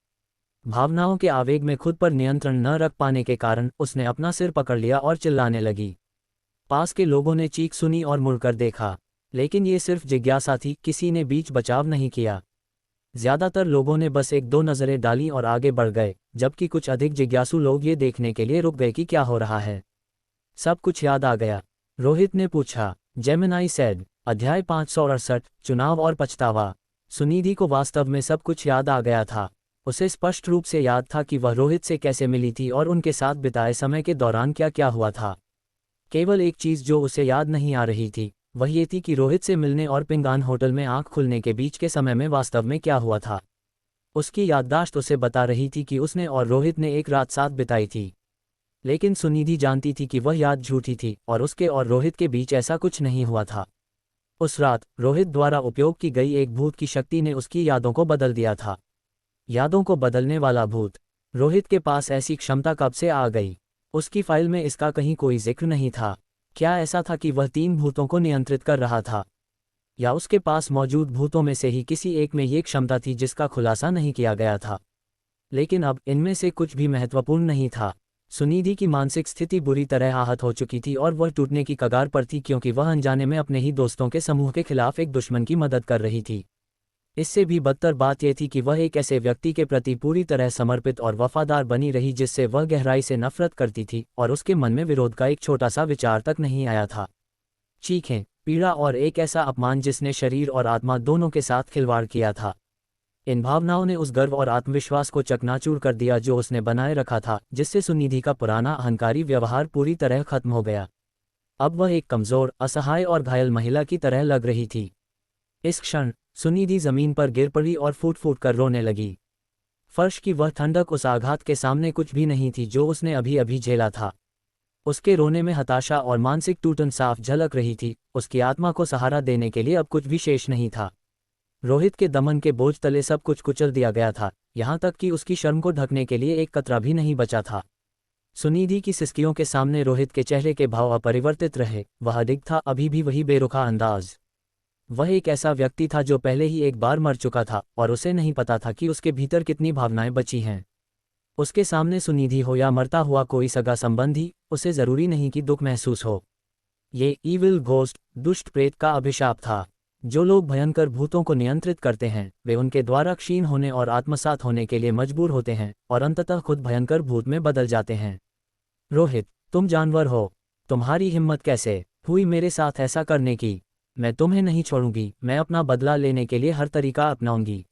भावनाओं के आवेग में खुद पर नियंत्रण न रख पाने के कारण उसने अपना सिर पकड़ लिया और चिल्लाने लगी। पास के लोगों ने चीख सुनी और मुड़कर देखा, लेकिन ये सिर्फ जिज्ञासा थी, किसी ने बीच बचाव नहीं किया। ज्यादातर लोगों ने बस एक दो नज़रें डालीं और आगे बढ़ गए, जबकि कुछ अधिक जिज्ञासु लोग ये देखने के लिए रुक गए कि क्या हो रहा है। सब कुछ याद आ गया? रोहित ने पूछा। Gemini said. अध्याय 568 चुनाव और पछतावा। सुनिधि को वास्तव में सब कुछ याद आ गया था। उसे स्पष्ट रूप से याद था कि वह रोहित से कैसे मिली थी और उनके साथ बिताए समय के दौरान क्या क्या हुआ था। केवल एक चीज़ जो उसे याद नहीं आ रही थी वह ये थी कि रोहित से मिलने और पिंगान होटल में आंख खुलने के बीच के समय में वास्तव में क्या हुआ था। उसकी याददाश्त उसे बता रही थी कि उसने और रोहित ने एक रात साथ बिताई थी, लेकिन सुनिधि जानती थी कि वह याद झूठी थी और उसके और रोहित के बीच ऐसा कुछ नहीं हुआ था। उस रात रोहित द्वारा उपयोग की गई एक भूत की शक्ति ने उसकी यादों को बदल दिया था। यादों को बदलने वाला भूत। रोहित के पास ऐसी क्षमता कब से आ गई? उसकी फाइल में इसका कहीं कोई जिक्र नहीं था। क्या ऐसा था कि वह 3 भूतों को नियंत्रित कर रहा था, या उसके पास मौजूद भूतों में से ही किसी एक में ये क्षमता थी जिसका खुलासा नहीं किया गया था? लेकिन अब इनमें से कुछ भी महत्वपूर्ण नहीं था। सुनिधि की मानसिक स्थिति बुरी तरह आहत हो चुकी थी और वह टूटने की कगार पर थी, क्योंकि वह अनजाने में अपने ही दोस्तों के समूह के खिलाफ एक दुश्मन की मदद कर रही थी। इससे भी बदतर बात यह थी कि वह एक ऐसे व्यक्ति के प्रति पूरी तरह समर्पित और वफादार बनी रही जिससे वह गहराई से नफरत करती थी और उसके मन में विरोध का एक छोटा सा विचार तक नहीं आया था। चीखें, पीड़ा और एक ऐसा अपमान जिसने शरीर और आत्मा दोनों के साथ खिलवाड़ किया था। इन भावनाओं ने उस गर्व और आत्मविश्वास को चकनाचूर कर दिया जो उसने बनाए रखा था, जिससे सुनिधि का पुराना अहंकारी व्यवहार पूरी तरह खत्म हो गया। अब वह एक कमजोर, असहाय और घायल महिला की तरह लग रही थी। इस क्षण सुनिधि जमीन पर गिर पड़ी और फूट फूट कर रोने लगी। फर्श की वह ठंडक उस आघात के सामने कुछ भी नहीं थी जो उसने अभी अभी झेला था। उसके रोने में हताशा और मानसिक टूटन साफ झलक रही थी। उसकी आत्मा को सहारा देने के लिए अब कुछ भी शेष नहीं था। रोहित के दमन के बोझ तले सब कुछ कुचल दिया गया था, यहाँ तक कि उसकी शर्म को ढकने के लिए एक कतरा भी नहीं बचा था। सुनिधि की सिसकियों के सामने रोहित के चेहरे के भाव अपरिवर्तित रहे। वह अडिग था, अभी भी वही बेरुखा अंदाज। वह एक ऐसा व्यक्ति था जो पहले ही एक बार मर चुका था और उसे नहीं पता था कि उसके भीतर कितनी भावनाएं बची हैं। उसके सामने सुनिधि हो या मरता हुआ कोई सगा संबंधी, उसे जरूरी नहीं कि दुख महसूस हो। ये ईविल घोस्ट, दुष्ट प्रेत का अभिशाप था। जो लोग भयंकर भूतों को नियंत्रित करते हैं वे उनके द्वारा क्षीण होने और आत्मसात होने के लिए मजबूर होते हैं और अंततः खुद भयंकर भूत में बदल जाते हैं। रोहित, तुम जानवर हो। तुम्हारी हिम्मत कैसे हुई मेरे साथ ऐसा करने की? मैं तुम्हें नहीं छोड़ूंगी। मैं अपना बदला लेने के लिए हर तरीका अपनाऊंगी।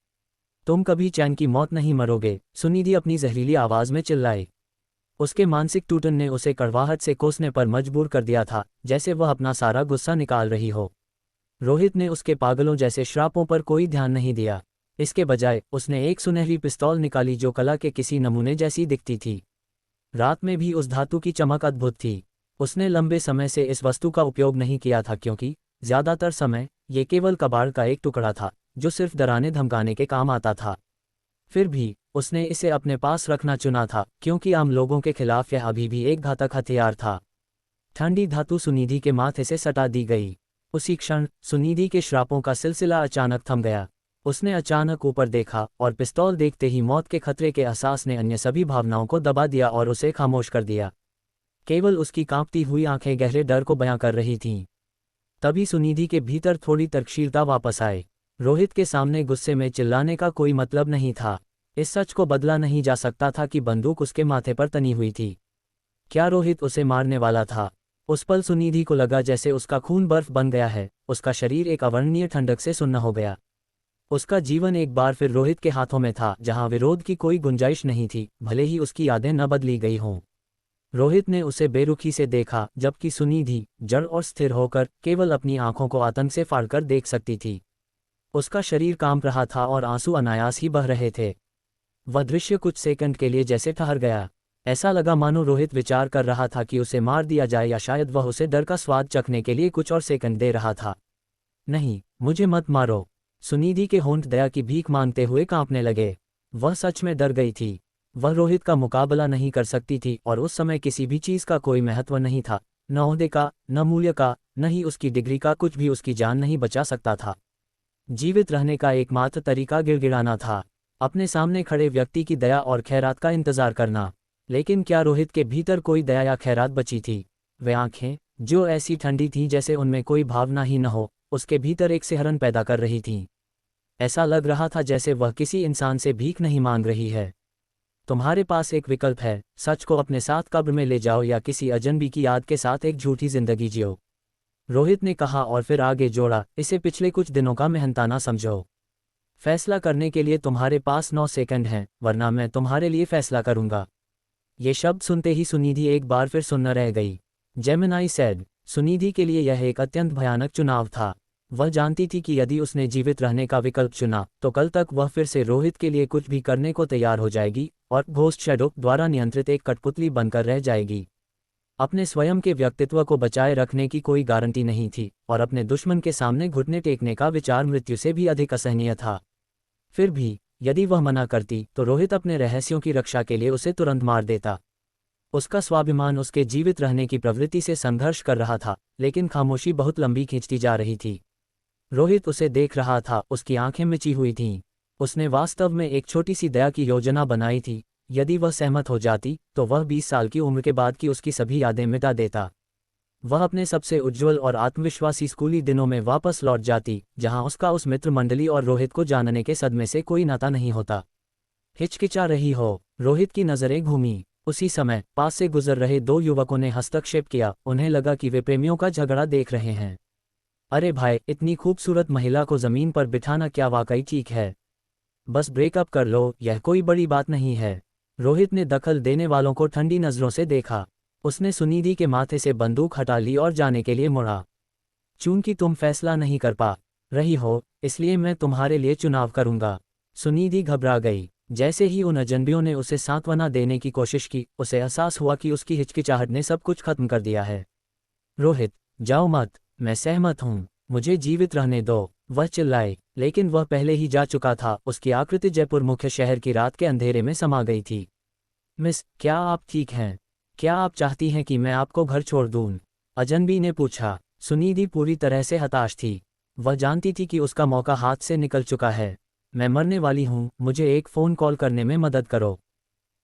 तुम कभी चैन की मौत नहीं मरोगे, सुनिधि अपनी जहरीली आवाज में चिल्लाई। उसके मानसिक टूटन ने उसे कड़वाहट से कोसने पर मजबूर कर दिया था, जैसे वह अपना सारा गुस्सा निकाल रही हो। रोहित ने उसके पागलों जैसे श्रापों पर कोई ध्यान नहीं दिया। इसके बजाय उसने एक सुनहरी पिस्तौल निकाली जो कला के किसी नमूने जैसी दिखती थी। रात में भी उस धातु की चमक अद्भुत थी। उसने लंबे समय से इस वस्तु का उपयोग नहीं किया था, क्योंकि ज्यादातर समय ये केवल कबाड़ का एक टुकड़ा था जो सिर्फ डराने धमकाने के काम आता था। फिर भी उसने इसे अपने पास रखना चुना था, क्योंकि आम लोगों के खिलाफ यह अभी भी एक घातक हथियार था। ठंडी धातु सुनिधि के माथे से सटा दी गई। उसी क्षण सुनिधि के श्रापों का सिलसिला अचानक थम गया। उसने अचानक ऊपर देखा और पिस्तौल देखते ही मौत के खतरे के एहसास ने अन्य सभी भावनाओं को दबा दिया और उसे खामोश कर दिया। केवल उसकी कांपती हुई आंखें गहरे डर को बयां कर रही थीं। तभी सुनिधि के भीतर थोड़ी तर्कशीलता वापस आए। रोहित के सामने गुस्से में चिल्लाने का कोई मतलब नहीं था। इस सच को बदला नहीं जा सकता था कि बंदूक उसके माथे पर तनी हुई थी। क्या रोहित उसे मारने वाला था? उस पल सुनिधि को लगा जैसे उसका खून बर्फ बन गया है। उसका शरीर एक अवर्णनीय ठंडक से सुन्न हो गया। उसका जीवन एक बार फिर रोहित के हाथों में था, जहां विरोध की कोई गुंजाइश नहीं थी, भले ही उसकी यादें न बदली गई हों। रोहित ने उसे बेरुखी से देखा, जबकि सुनिधि जड़ और स्थिर होकर केवल अपनी आंखों को आतंक से फाड़कर देख सकती थी। उसका शरीर कांप रहा था और आंसू अनायास ही बह रहे थे। वह दृश्य कुछ सेकंड के लिए जैसे ठहर गया। ऐसा लगा मानो रोहित विचार कर रहा था कि उसे मार दिया जाए, या शायद वह उसे डर का स्वाद चखने के लिए कुछ और सेकंड दे रहा था। नहीं, मुझे मत मारो। सुनिधि के होंठ दया की भीख मांगते हुए कांपने लगे। वह सच में डर गई थी। वह रोहित का मुकाबला नहीं कर सकती थी और उस समय किसी भी चीज का कोई महत्व नहीं था, न ओहदे का, न मूल्य का, न ही उसकी डिग्री का। कुछ भी उसकी जान नहीं बचा सकता था। जीवित रहने का एकमात्र तरीका गिड़गिड़ाना था, अपने सामने खड़े व्यक्ति की दया और खैरात का इंतजार करना। लेकिन क्या रोहित के भीतर कोई दया या खैरात बची थी? वे आंखें, जो ऐसी ठंडी थीं जैसे उनमें कोई भावना ही न हो, उसके भीतर एक सिहरन पैदा कर रही थीं। ऐसा लग रहा था जैसे वह किसी इंसान से भीख नहीं मांग रही है। तुम्हारे पास एक विकल्प है, सच को अपने साथ कब्र में ले जाओ या किसी अजनबी की याद के साथ एक झूठी जिंदगी जियो। रोहित ने कहा और फिर आगे जोड़ा, इसे पिछले कुछ दिनों का मेहनताना समझो। फैसला करने के लिए तुम्हारे पास 9 सेकंड हैं, वरना मैं तुम्हारे लिए फैसला करूंगा। ये शब्द सुनते ही सुनिधि एक बार फिर सुन्न रह गई। Gemini sad. सुनिधि के लिए यह एक अत्यंत भयानक चुनाव था। वह जानती थी कि यदि उसने जीवित रहने का विकल्प चुना तो कल तक वह फिर से रोहित के लिए कुछ भी करने को तैयार हो जाएगी और घोस्ट शैडो द्वारा नियंत्रित एक कठपुतली बनकर रह जाएगी। अपने स्वयं के व्यक्तित्व को बचाए रखने की कोई गारंटी नहीं थी और अपने दुश्मन के सामने घुटने टेकने का विचार मृत्यु से भी अधिक असहनीय था। फिर भी यदि वह मना करती तो रोहित अपने रहस्यों की रक्षा के लिए उसे तुरंत मार देता। उसका स्वाभिमान उसके जीवित रहने की प्रवृत्ति से संघर्ष कर रहा था, लेकिन खामोशी बहुत लंबी खींचती जा रही थी। रोहित उसे देख रहा था, उसकी आंखें मिची हुई थीं। उसने वास्तव में एक छोटी सी दया की योजना बनाई थी। यदि वह सहमत हो जाती तो वह 20 साल की उम्र के बाद की उसकी सभी यादें मिटा देता। वह अपने सबसे उज्ज्वल और आत्मविश्वासी स्कूली दिनों में वापस लौट जाती, जहां उसका उस मित्र मंडली और रोहित को जानने के सदमे से कोई नाता नहीं होता। हिचकिचा रही हो? रोहित की नज़रें घूमी। उसी समय पास से गुजर रहे 2 युवकों ने हस्तक्षेप किया। उन्हें लगा कि वे प्रेमियों का झगड़ा देख रहे हैं। अरे भाई, इतनी खूबसूरत महिला को जमीन पर बिठाना क्या वाकई ठीक है? बस ब्रेकअप कर लो, यह कोई बड़ी बात नहीं है। रोहित ने दखल देने वालों को ठंडी नज़रों से देखा। उसने सुनिधि के माथे से बंदूक हटा ली और जाने के लिए मुड़ा। चूंकि तुम फैसला नहीं कर पा रही हो, इसलिए मैं तुम्हारे लिए चुनाव करूंगा। सुनिधि घबरा गई। जैसे ही उन अजनबियों ने उसे सांत्वना देने की कोशिश की, उसे एहसास हुआ कि उसकी हिचकिचाहट ने सब कुछ खत्म कर दिया है। रोहित, जाओ मत, मैं सहमत हूँ, मुझे जीवित रहने दो, वह चिल्लाई। लेकिन वह पहले ही जा चुका था। उसकी आकृति जयपुर मुख्य शहर की रात के अंधेरे में समा गई थी। मिस, क्या आप ठीक हैं? क्या आप चाहती हैं कि मैं आपको घर छोड़ दूँ? अजनबी ने पूछा। सुनिधि पूरी तरह से हताश थी। वह जानती थी कि उसका मौका हाथ से निकल चुका है। मैं मरने वाली हूँ, मुझे एक फ़ोन कॉल करने में मदद करो,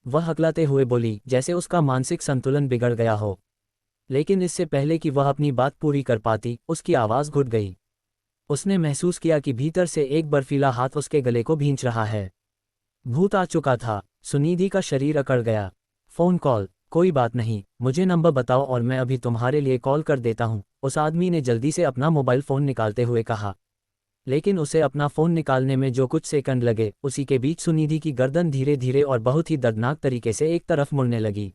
वह हकलाते हुए बोली, जैसे उसका मानसिक संतुलन बिगड़ गया हो। लेकिन इससे पहले कि वह अपनी बात पूरी कर पाती, उसकी आवाज़ घुट गई। उसने महसूस किया कि भीतर से एक बर्फीला हाथ उसके गले को भींच रहा है। भूत आ चुका था। सुनिधि का शरीर अकड़ गया। Phone call? कोई बात नहीं, मुझे नंबर बताओ और मैं अभी तुम्हारे लिए कॉल कर देता हूँ, उस आदमी ने जल्दी से अपना मोबाइल फ़ोन निकालते हुए कहा। लेकिन उसे अपना फ़ोन निकालने में जो कुछ सेकंड लगे, उसी के बीच सुनिधि की गर्दन धीरे धीरे और बहुत ही दर्दनाक तरीके से एक तरफ मुड़ने लगी।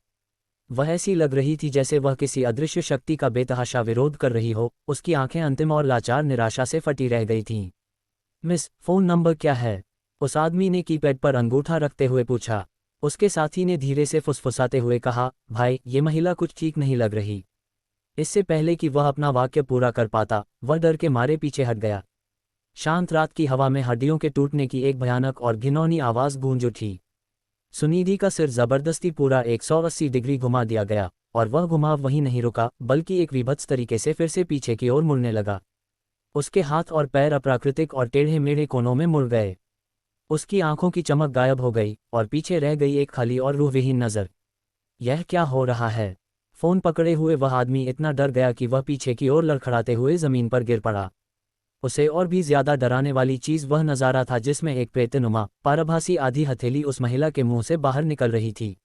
वह ऐसी लग रही थी जैसे वह किसी अदृश्य शक्ति का बेतहाशा विरोध कर रही हो। उसकी आंखें अंतिम और लाचार निराशा से फटी रह गई थीं। मिस, फ़ोन नंबर क्या है? उस आदमी ने कीपैड पर अंगूठा रखते हुए पूछा। उसके साथी ने धीरे से फुसफुसाते हुए कहा, भाई, ये महिला कुछ ठीक नहीं लग रही। इससे पहले कि वह अपना वाक्य पूरा कर पाता, वह डर के मारे पीछे हट गया। शांत रात की हवा में हड्डियों के टूटने की एक भयानक और घिनौनी आवाज़ गूंज उठी। सुनिधि का सिर जबरदस्ती पूरा 180 डिग्री घुमा दिया गया और वह घुमाव वहीं नहीं रुका, बल्कि एक विभत्स तरीके से फिर से पीछे की ओर मुड़ने लगा। उसके हाथ और पैर अप्राकृतिक और टेढ़े मेढ़े कोनों में मुड़ गए। उसकी आंखों की चमक गायब हो गई और पीछे रह गई एक खाली और रूहविहीन नज़र। यह क्या हो रहा है? फ़ोन पकड़े हुए वह आदमी इतना डर गया कि वह पीछे की ओर लड़खड़ाते हुए ज़मीन पर गिर पड़ा। उसे और भी ज्यादा डराने वाली चीज़ वह नज़ारा था जिसमें एक प्रेतनुमा पारभासी आधी हथेली उस महिला के मुंह से बाहर निकल रही थी।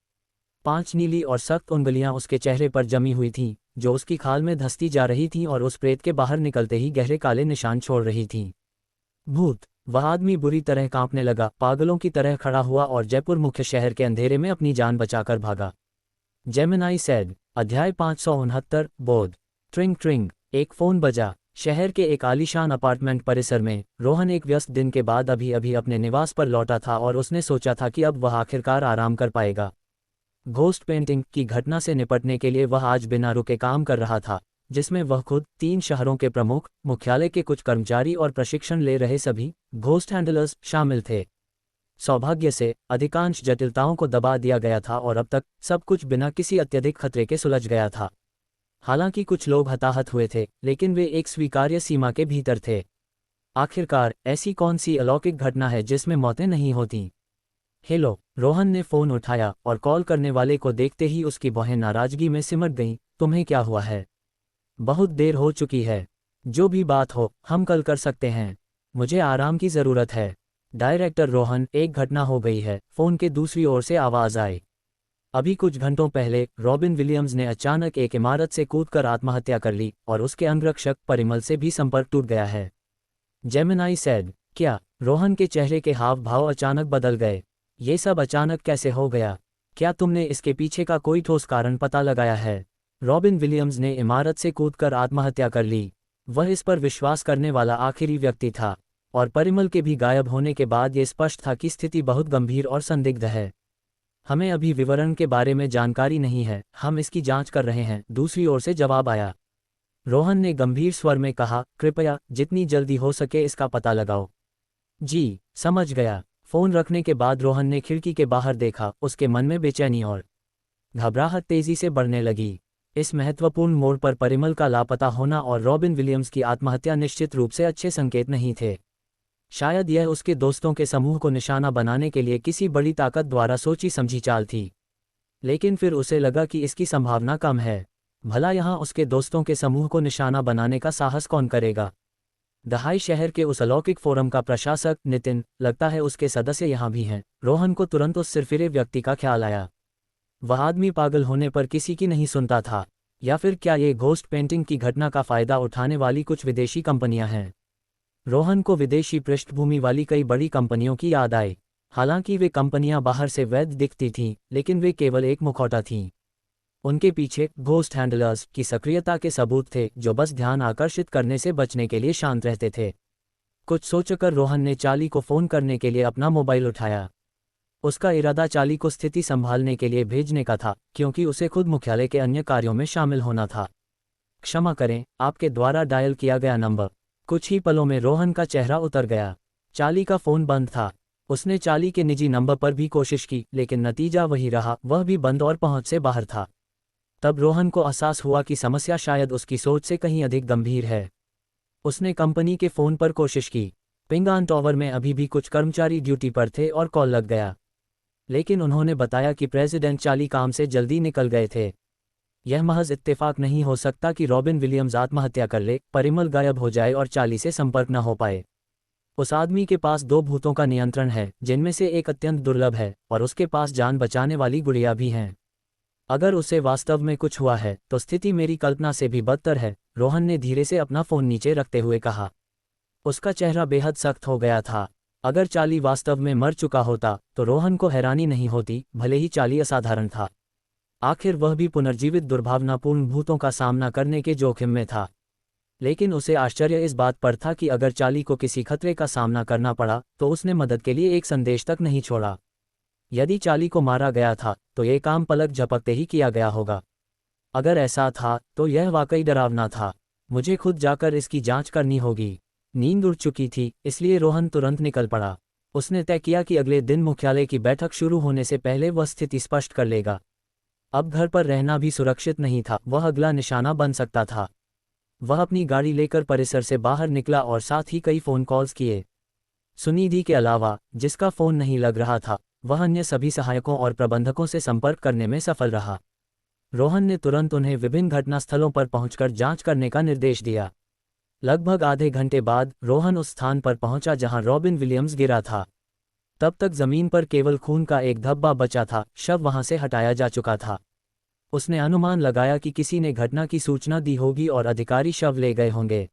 5 नीली और सख्त उंगलियां उसके चेहरे पर जमी हुई थीं, जो उसकी खाल में धंसती जा रही थीं और उस प्रेत के बाहर निकलते ही गहरे काले निशान छोड़ रही थीं। भूत! वह आदमी बुरी तरह कांपने लगा, पागलों की तरह खड़ा हुआ और जयपुर मुख्य शहर के अंधेरे में अपनी जान बचाकर भागा। Gemini sad. अध्याय 569। बोध। ट्रिंग ट्रिंग। एक फ़ोन बजा। शहर के एक आलीशान अपार्टमेंट परिसर में रोहन एक व्यस्त दिन के बाद अभी अभी अपने निवास पर लौटा था और उसने सोचा था कि अब वह आखिरकार आराम कर पाएगा। घोस्ट पेंटिंग की घटना से निपटने के लिए वह आज बिना रुके काम कर रहा था, जिसमें वह खुद, 3 शहरों के प्रमुख, मुख्यालय के कुछ कर्मचारी और प्रशिक्षण ले रहे सभी घोस्ट हैंडलर्स शामिल थे। सौभाग्य से अधिकांश जटिलताओं को दबा दिया गया था और अब तक सब कुछ बिना किसी अत्यधिक खतरे के सुलझ गया था। हालांकि कुछ लोग हताहत हुए थे, लेकिन वे एक स्वीकार्य सीमा के भीतर थे। आखिरकार ऐसी कौन सी अलौकिक घटना है जिसमें मौतें नहीं होती? हेलो। रोहन ने फ़ोन उठाया और कॉल करने वाले को देखते ही उसकी भौहें नाराज़गी में सिमट गईं। तुम्हें क्या हुआ है? बहुत देर हो चुकी है। जो भी बात हो, हम कल कर सकते हैं। मुझे आराम की ज़रूरत है। डायरेक्टर रोहन, एक घटना हो गई है, फ़ोन के दूसरी ओर से आवाज़ आई। अभी कुछ घंटों पहले रॉबिन विलियम्स ने अचानक एक इमारत से कूदकर आत्महत्या कर ली और उसके अंगरक्षक परिमल से भी संपर्क टूट गया है। जेमिनाई सेड, क्या? रोहन के चेहरे के हाव भाव अचानक बदल गए। ये सब अचानक कैसे हो गया? क्या तुमने इसके पीछे का कोई ठोस कारण पता लगाया है? रॉबिन विलियम्स ने इमारत से कूदकर आत्महत्या कर ली। वह इस पर विश्वास करने वाला आखिरी व्यक्ति था, और परिमल के भी गायब होने के बाद ये स्पष्ट था कि स्थिति बहुत गंभीर और संदिग्ध है। हमें अभी विवरण के बारे में जानकारी नहीं है, हम इसकी जांच कर रहे हैं, दूसरी ओर से जवाब आया। रोहन ने गंभीर स्वर में कहा, कृपया जितनी जल्दी हो सके इसका पता लगाओ। जी, समझ गया। फोन रखने के बाद रोहन ने खिड़की के बाहर देखा। उसके मन में बेचैनी और घबराहट तेजी से बढ़ने लगी। इस महत्वपूर्ण मोड़ पर परिमल का लापता होना और रॉबिन विलियम्स की आत्महत्या निश्चित रूप से अच्छे संकेत नहीं थे। शायद यह उसके दोस्तों के समूह को निशाना बनाने के लिए किसी बड़ी ताकत द्वारा सोची समझी चाल थी। लेकिन फिर उसे लगा कि इसकी संभावना कम है। भला यहाँ उसके दोस्तों के समूह को निशाना बनाने का साहस कौन करेगा? दहाई शहर के उस अलौकिक फोरम का प्रशासक नितिन, लगता है उसके सदस्य यहाँ भी हैं। रोहन को तुरंत उस सिरफिरे व्यक्ति का ख्याल आया। वह आदमी पागल होने पर किसी की नहीं सुनता था, या फिर क्या ये घोस्ट पेंटिंग की घटना का फायदा उठाने वाली कुछ विदेशी कंपनियां हैं? रोहन को विदेशी पृष्ठभूमि वाली कई बड़ी कंपनियों की याद आई। हालांकि वे कंपनियां बाहर से वैध दिखती थीं, लेकिन वे केवल एक मुखौटा थीं। उनके पीछे घोस्ट हैंडलर्स की सक्रियता के सबूत थे, जो बस ध्यान आकर्षित करने से बचने के लिए शांत रहते थे। कुछ सोचकर रोहन ने चार्ली को फ़ोन करने के लिए अपना मोबाइल उठाया। उसका इरादा चार्ली को स्थिति संभालने के लिए भेजने का था, क्योंकि उसे खुद मुख्यालय के अन्य कार्यों में शामिल होना था। क्षमा करें, आपके द्वारा डायल किया गया नंबर। कुछ ही पलों में रोहन का चेहरा उतर गया। चार्ली का फ़ोन बंद था। उसने चार्ली के निजी नंबर पर भी कोशिश की, लेकिन नतीजा वही रहा, वह भी बंद और पहुंच से बाहर था। तब रोहन को एहसास हुआ कि समस्या शायद उसकी सोच से कहीं अधिक गंभीर है। उसने कंपनी के फ़ोन पर कोशिश की। पिंगान टावर में अभी भी कुछ कर्मचारी ड्यूटी पर थे और कॉल लग गया, लेकिन उन्होंने बताया कि प्रेसिडेंट चार्ली काम से जल्दी निकल गए थे। यह महज इत्तेफाक नहीं हो सकता कि रॉबिन विलियम्स आत्महत्या कर ले, परिमल गायब हो जाए और चार्ली से संपर्क न हो पाए। उस आदमी के पास 2 भूतों का नियंत्रण है, जिनमें से एक अत्यंत दुर्लभ है, और उसके पास जान बचाने वाली गुड़िया भी हैं। अगर उसे वास्तव में कुछ हुआ है तो स्थिति मेरी कल्पना से भी बदतर है। रोहन ने धीरे से अपना फ़ोन नीचे रखते हुए कहा। उसका चेहरा बेहद सख्त हो गया था। अगर चार्ली वास्तव में मर चुका होता तो रोहन को हैरानी नहीं होती, भले ही चार्ली असाधारण था। आखिर वह भी पुनर्जीवित दुर्भावनापूर्ण भूतों का सामना करने के जोखिम में था। लेकिन उसे आश्चर्य इस बात पर था कि अगर चार्ली को किसी खतरे का सामना करना पड़ा तो उसने मदद के लिए एक संदेश तक नहीं छोड़ा। यदि चार्ली को मारा गया था तो ये काम पलक झपकते ही किया गया होगा। अगर ऐसा था तो यह वाकई डरावना था। मुझे खुद जाकर इसकी जांच करनी होगी। नींद उड़ चुकी थी, इसलिए रोहन तुरंत निकल पड़ा। उसने तय किया कि अगले दिन मुख्यालय की बैठक शुरू होने से पहले वह स्थिति स्पष्ट कर लेगा। अब घर पर रहना भी सुरक्षित नहीं था, वह अगला निशाना बन सकता था। वह अपनी गाड़ी लेकर परिसर से बाहर निकला और साथ ही कई फ़ोन कॉल्स किए। सुनिधि के अलावा, जिसका फ़ोन नहीं लग रहा था, वह अन्य सभी सहायकों और प्रबंधकों से संपर्क करने में सफल रहा। रोहन ने तुरंत उन्हें विभिन्न घटनास्थलों पर पहुंचकर जांच करने का निर्देश दिया। लगभग आधे घंटे बाद रोहन उस स्थान पर पहुंचा जहां रॉबिन विलियम्स गिरा था। तब तक जमीन पर केवल खून का एक धब्बा बचा था, शव वहां से हटाया जा चुका था। उसने अनुमान लगाया कि किसी ने घटना की सूचना दी होगी और अधिकारी शव ले गए होंगे।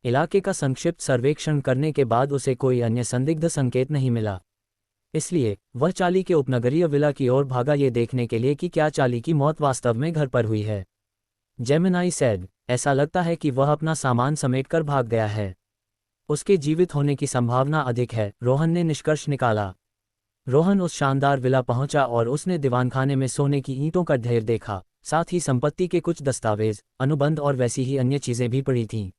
इलाके का संक्षिप्त सर्वेक्षण करने के बाद उसे कोई अन्य संदिग्ध संकेत नहीं मिला। इसलिए वह चार्ली के उपनगरीय विला की ओर भागा, ये देखने के लिए कि क्या चार्ली की मौत वास्तव में घर पर हुई है। जेमिनाई सेड, ऐसा लगता है कि वह अपना सामान समेटकर भाग गया है। उसके जीवित होने की संभावना अधिक है, रोहन ने निष्कर्ष निकाला। रोहन उस शानदार विला पहुंचा और उसने दीवानखाने में सोने की ईंटों का ढेर देखा, साथ ही संपत्ति के कुछ दस्तावेज, अनुबंध और वैसी ही अन्य चीजें भी पड़ी थीं।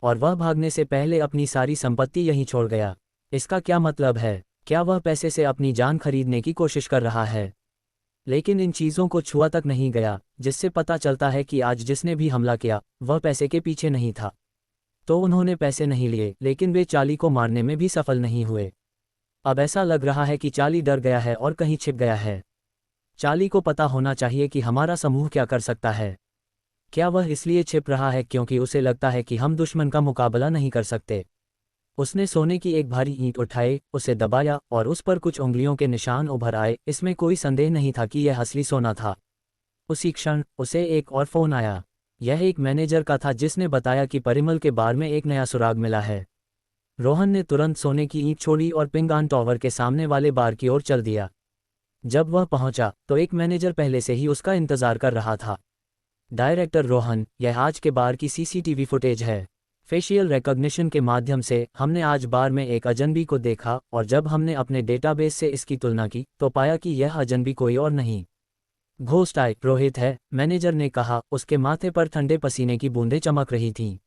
और वह भागने से पहले अपनी सारी संपत्ति यहीं छोड़ गया। इसका क्या मतलब है? क्या वह पैसे से अपनी जान खरीदने की कोशिश कर रहा है? लेकिन इन चीज़ों को छुआ तक नहीं गया, जिससे पता चलता है कि आज जिसने भी हमला किया वह पैसे के पीछे नहीं था। तो उन्होंने पैसे नहीं लिए, लेकिन वे चार्ली को मारने में भी सफल नहीं हुए। अब ऐसा लग रहा है कि चार्ली डर गया है और कहीं छिप गया है। चार्ली को पता होना चाहिए कि हमारा समूह क्या कर सकता है। क्या वह इसलिए छिप रहा है क्योंकि उसे लगता है कि हम दुश्मन का मुकाबला नहीं कर सकते? उसने सोने की एक भारी ईंट उठाई, उसे दबाया और उस पर कुछ उंगलियों के निशान उभर आए। इसमें कोई संदेह नहीं था कि यह असली सोना था। उसी क्षण उसे एक और फोन आया। यह एक मैनेजर का था जिसने बताया कि परिमल के बार में एक नया सुराग मिला है। रोहन ने तुरंत सोने की ईंट छोड़ी और पिंगान टावर के सामने वाले बार की ओर चल दिया। जब वह पहुंचा तो एक मैनेजर पहले से ही उसका इंतजार कर रहा था। डायरेक्टर रोहन, यह आज के बार की सीसीटीवी फुटेज है। फेशियल रिकॉग्निशन के माध्यम से हमने आज बार में एक अजनबी को देखा और जब हमने अपने डेटाबेस से इसकी तुलना की तो पाया कि यह अजनबी कोई और नहीं, घोस्ट आई रोहित है, मैनेजर ने कहा। उसके माथे पर ठंडे पसीने की बूंदें चमक रही थीं।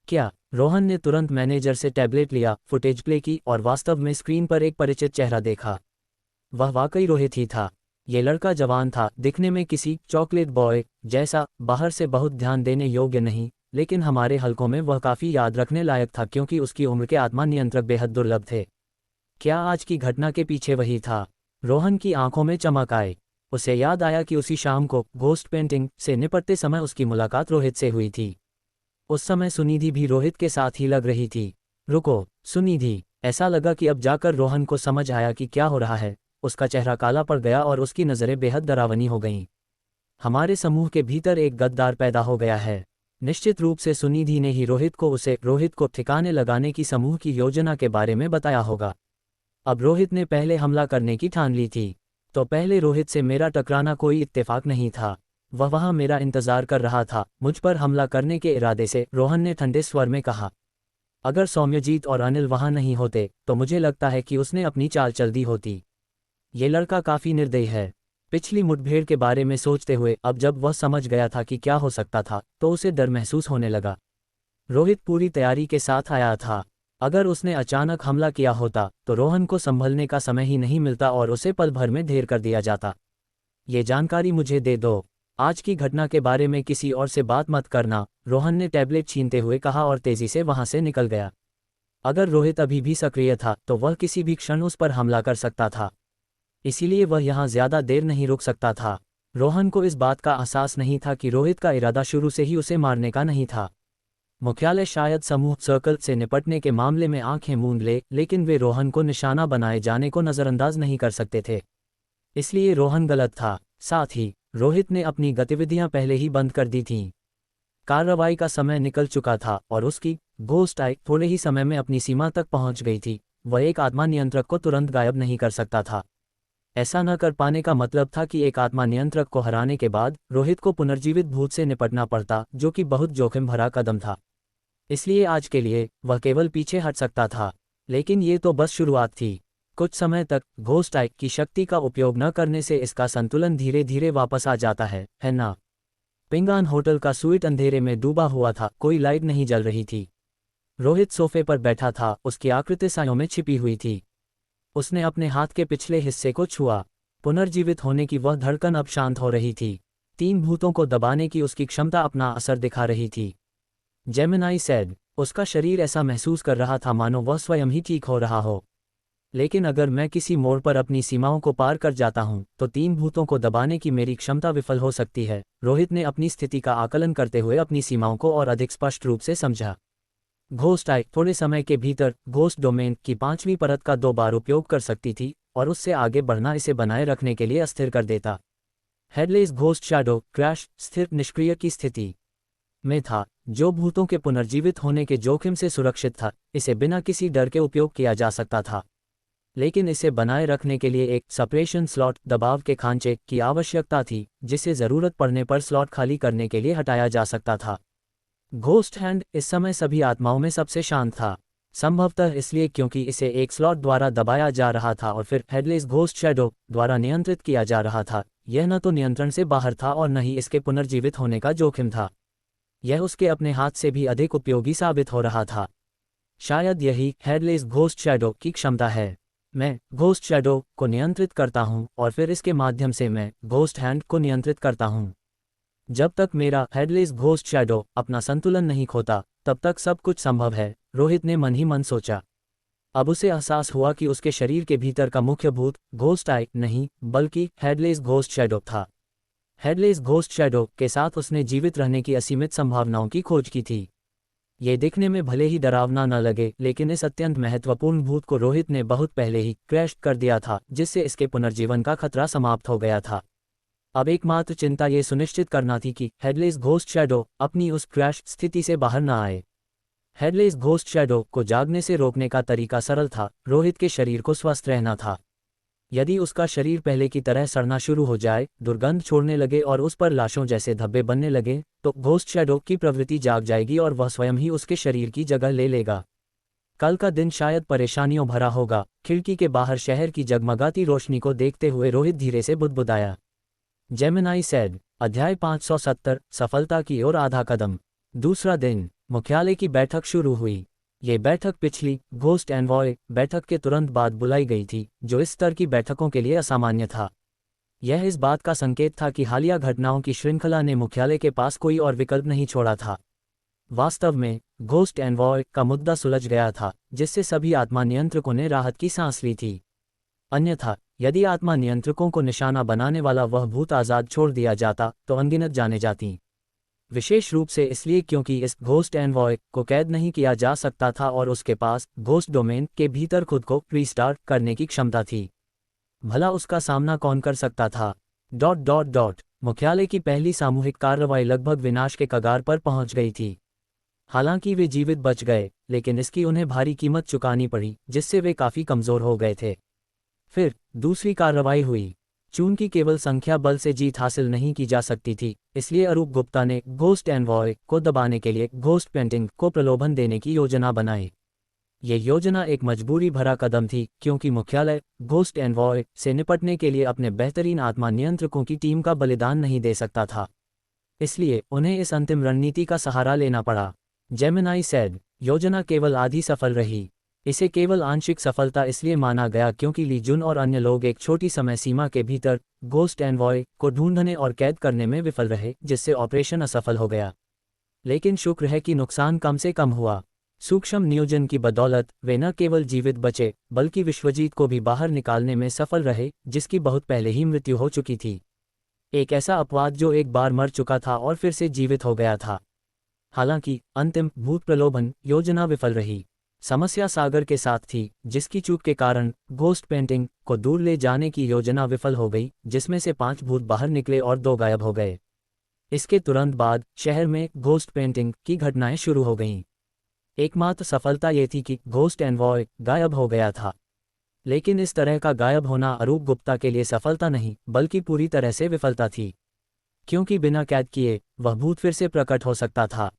क्या? रोहन ने तुरंत मैनेजर से टैबलेट लिया, फुटेज प्ले की और वास्तव में स्क्रीन पर एक परिचित चेहरा देखा। वह वाकई रोहित ही था। ये लड़का जवान था, दिखने में किसी चॉकलेट बॉय जैसा, बाहर से बहुत ध्यान देने योग्य नहीं, लेकिन हमारे हलकों में वह काफ़ी याद रखने लायक था क्योंकि उसकी उम्र के आत्मा नियंत्रक बेहद दुर्लभ थे। क्या आज की घटना के पीछे वही था? रोहन की आंखों में चमक आई। उसे याद आया कि उसी शाम को घोस्ट पेंटिंग से निपटते समय उसकी मुलाकात रोहित से हुई थी। उस समय सुनिधि भी रोहित के साथ ही लग रही थी। रुको, सुनिधि! ऐसा लगा कि अब जाकर रोहन को समझ आया कि क्या हो रहा है। उसका चेहरा काला पड़ गया और उसकी नज़रें बेहद डरावनी हो गईं। हमारे समूह के भीतर एक गद्दार पैदा हो गया है। निश्चित रूप से सुनिधि ने ही रोहित को ठिकाने लगाने की समूह की योजना के बारे में बताया होगा। अब रोहित ने पहले हमला करने की ठान ली थी, तो पहले रोहित से मेरा टकराना कोई इत्तेफाक नहीं था। वह वहां मेरा इंतजार कर रहा था, मुझ पर हमला करने के इरादे से, रोहन ने ठंडे स्वर में कहा। अगर सौम्यजीत और अनिल वहां नहीं होते तो मुझे लगता है कि उसने अपनी चाल चल दी होती। ये लड़का काफ़ी निर्दयी है। पिछली मुठभेड़ के बारे में सोचते हुए अब जब वह समझ गया था कि क्या हो सकता था तो उसे डर महसूस होने लगा। रोहित पूरी तैयारी के साथ आया था। अगर उसने अचानक हमला किया होता तो रोहन को संभलने का समय ही नहीं मिलता और उसे पल भर में ढेर कर दिया जाता। ये जानकारी मुझे दे दो। आज की घटना के बारे में किसी और से बात मत करना, रोहन ने टैबलेट छीनते हुए कहा और तेजी से वहां से निकल गया। अगर रोहित अभी भी सक्रिय था तो वह किसी भी क्षण उस पर हमला कर सकता था, इसीलिए वह यहाँ ज्यादा देर नहीं रुक सकता था। रोहन को इस बात का एहसास नहीं था कि रोहित का इरादा शुरू से ही उसे मारने का नहीं था। मुख्यालय शायद समूह सर्कल से निपटने के मामले में आंखें मूंद ले, लेकिन वे रोहन को निशाना बनाए जाने को नज़रअंदाज नहीं कर सकते थे। इसलिए रोहन गलत था। साथ ही रोहित ने अपनी गतिविधियां पहले ही बंद कर दी थीं। कार्रवाई का समय निकल चुका था और उसकी घोस्ट आई थोड़े ही समय में अपनी सीमा तक पहुंच गई थी। वह एक आत्मा नियंत्रक को तुरंत गायब नहीं कर सकता था। ऐसा न कर पाने का मतलब था कि एक आत्मा नियंत्रक को हराने के बाद रोहित को पुनर्जीवित भूत से निपटना पड़ता, जो कि बहुत जोखिम भरा कदम था। इसलिए आज के लिए वह केवल पीछे हट सकता था, लेकिन ये तो बस शुरुआत थी। कुछ समय तक घोस्ट आई की शक्ति का उपयोग न करने से इसका संतुलन धीरे धीरे वापस आ जाता है ना? पिंगान होटल का स्वीट अंधेरे में डूबा हुआ था, कोई लाइट नहीं जल रही थी। रोहित सोफे पर बैठा था, उसकी आकृति सायों में छिपी हुई थी। उसने अपने हाथ के पिछले हिस्से को छुआ। पुनर्जीवित होने की वह धड़कन अब शांत हो रही थी। 3 भूतों को दबाने की उसकी क्षमता अपना असर दिखा रही थी। जेमिनाई सैड, उसका शरीर ऐसा महसूस कर रहा था मानो वह स्वयं ही ठीक हो रहा हो। लेकिन अगर मैं किसी मोड़ पर अपनी सीमाओं को पार कर जाता हूं तो 3 भूतों को दबाने की मेरी क्षमता विफल हो सकती है। रोहित ने अपनी स्थिति का आकलन करते हुए अपनी सीमाओं को और अधिक स्पष्ट रूप से समझा। घोस्ट आई थोड़े समय के भीतर घोस्ट डोमेन की 5वीं परत का 2 बार उपयोग कर सकती थी और उससे आगे बढ़ना इसे बनाए रखने के लिए अस्थिर कर देता। हेडलेस घोस्ट शैडो क्रैश स्थिर निष्क्रिय की स्थिति में था, जो भूतों के पुनर्जीवित होने के जोखिम से सुरक्षित था। इसे बिना किसी डर के उपयोग किया जा सकता था, लेकिन इसे बनाए रखने के लिए एक सेपरेशन स्लॉट दबाव के खांचे की आवश्यकता थी, जिसे ज़रूरत पड़ने पर स्लॉट खाली करने के लिए हटाया जा सकता था। घोस्ट हैंड इस समय सभी आत्माओं में सबसे शांत था, संभवतः इसलिए क्योंकि इसे एक स्लॉट द्वारा दबाया जा रहा था और फिर हेडलेस घोस्ट शैडो द्वारा नियंत्रित किया जा रहा था। यह न तो नियंत्रण से बाहर था और न ही इसके पुनर्जीवित होने का जोखिम था। यह उसके अपने हाथ से भी अधिक उपयोगी साबित हो रहा था। शायद यही हेडलेस घोस्ट शैडो की क्षमता है। मैं घोस्ट शैडो को नियंत्रित करता हूं और फिर इसके माध्यम से मैं घोस्ट हैंड को नियंत्रित करता हूं। जब तक मेरा हेडलेस घोस्ट शैडो अपना संतुलन नहीं खोता तब तक सब कुछ संभव है, रोहित ने मन ही मन सोचा। अब उसे एहसास हुआ कि उसके शरीर के भीतर का मुख्य भूत घोस्ट आई नहीं बल्कि हेडलेस घोस्ट शैडो था। हेडलेस घोस्ट शैडो के साथ उसने जीवित रहने की असीमित संभावनाओं की खोज की थी। ये दिखने में भले ही डरावना न लगे, लेकिन इस अत्यंत महत्वपूर्ण भूत को रोहित ने बहुत पहले ही क्रैश कर दिया था, जिससे इसके पुनर्जीवन का खतरा समाप्त हो गया था। अब एकमात्र चिंता ये सुनिश्चित करना थी कि हेडलेस घोस्ट शैडो अपनी उस क्रैश स्थिति से बाहर न आए। हेडलेस घोस्ट शैडो को जागने से रोकने का तरीका सरल था, रोहित के शरीर को स्वस्थ रहना था। यदि उसका शरीर पहले की तरह सड़ना शुरू हो जाए, दुर्गंध छोड़ने लगे और उस पर लाशों जैसे धब्बे बनने लगे, तो घोस्ट शैडो की प्रवृत्ति जाग जाएगी और वह स्वयं ही उसके शरीर की जगह ले लेगा। कल का दिन शायद परेशानियों भरा होगा। खिड़की के बाहर शहर की जगमगाती रोशनी को देखते हुए रोहित धीरे से बुदबुदाया। जेमिनाई सेड, अध्याय 570, सफलता की ओर आधा कदम। दूसरा दिन, मुख्यालय की बैठक शुरू हुई। ये बैठक पिछली घोस्ट एनवॉय बैठक के तुरंत बाद बुलाई गई थी, जो इस स्तर की बैठकों के लिए असामान्य था। यह इस बात का संकेत था कि हालिया घटनाओं की श्रृंखला ने मुख्यालय के पास कोई और विकल्प नहीं छोड़ा था। वास्तव में घोस्ट एनवॉय का मुद्दा सुलझ गया था, जिससे सभी आत्मा नियंत्रकों ने राहत की सांस ली थी। अन्यथा यदि आत्मा नियंत्रकों को निशाना बनाने वाला वह भूत आज़ाद छोड़ दिया जाता तो अनगिनत जाने जाती। विशेष रूप से इसलिए क्योंकि इस घोस्ट एनवॉय को कैद नहीं किया जा सकता था और उसके पास घोस्ट डोमेन के भीतर खुद को रीस्टार्ट करने की क्षमता थी। भला उसका सामना कौन कर सकता था? ... मुख्यालय की पहली सामूहिक कार्रवाई लगभग विनाश के कगार पर पहुंच गई थी। हालांकि वे जीवित बच गए, लेकिन इसकी उन्हें भारी कीमत चुकानी पड़ी, जिससे वे काफ़ी कमज़ोर हो गए थे। फिर दूसरी कार्रवाई हुई। चूंकि केवल संख्या बल से जीत हासिल नहीं की जा सकती थी, इसलिए अरूप गुप्ता ने घोस्ट एनवॉय को दबाने के लिए घोस्ट पेंटिंग को प्रलोभन देने की योजना बनाई। ये योजना एक मजबूरी भरा कदम थी, क्योंकि मुख्यालय घोस्ट एनवॉय से निपटने के लिए अपने बेहतरीन आत्मा नियंत्रकों की टीम का बलिदान नहीं दे सकता था। इसलिए उन्हें इस अंतिम रणनीति का सहारा लेना पड़ा। जेमिनाई सेड, योजना केवल आधी सफल रही। इसे केवल आंशिक सफलता इसलिए माना गया क्योंकि ली जुन और अन्य लोग एक छोटी समय सीमा के भीतर घोस्ट एनवॉय को ढूंढने और कैद करने में विफल रहे, जिससे ऑपरेशन असफल हो गया। लेकिन शुक्र है कि नुकसान कम से कम हुआ। सूक्ष्म नियोजन की बदौलत वे न केवल जीवित बचे, बल्कि विश्वजीत को भी बाहर निकालने में सफल रहे, जिसकी बहुत पहले ही मृत्यु हो चुकी थी। एक ऐसा अपवाद जो एक बार मर चुका था और फिर से जीवित हो गया था। हालांकि अंतिम भूत प्रलोभन योजना विफल रही। समस्या सागर के साथ थी, जिसकी चूक के कारण घोस्ट पेंटिंग को दूर ले जाने की योजना विफल हो गई, जिसमें से 5 भूत बाहर निकले और 2 गायब हो गए। इसके तुरंत बाद शहर में घोस्ट पेंटिंग की घटनाएं शुरू हो गईं। एकमात्र सफलता ये थी कि घोस्ट एनवॉय गायब हो गया था। लेकिन इस तरह का गायब होना अरूप गुप्ता के लिए सफलता नहीं, बल्कि पूरी तरह से विफलता थी, क्योंकि बिना कैद किए वह भूत फिर से प्रकट हो सकता था।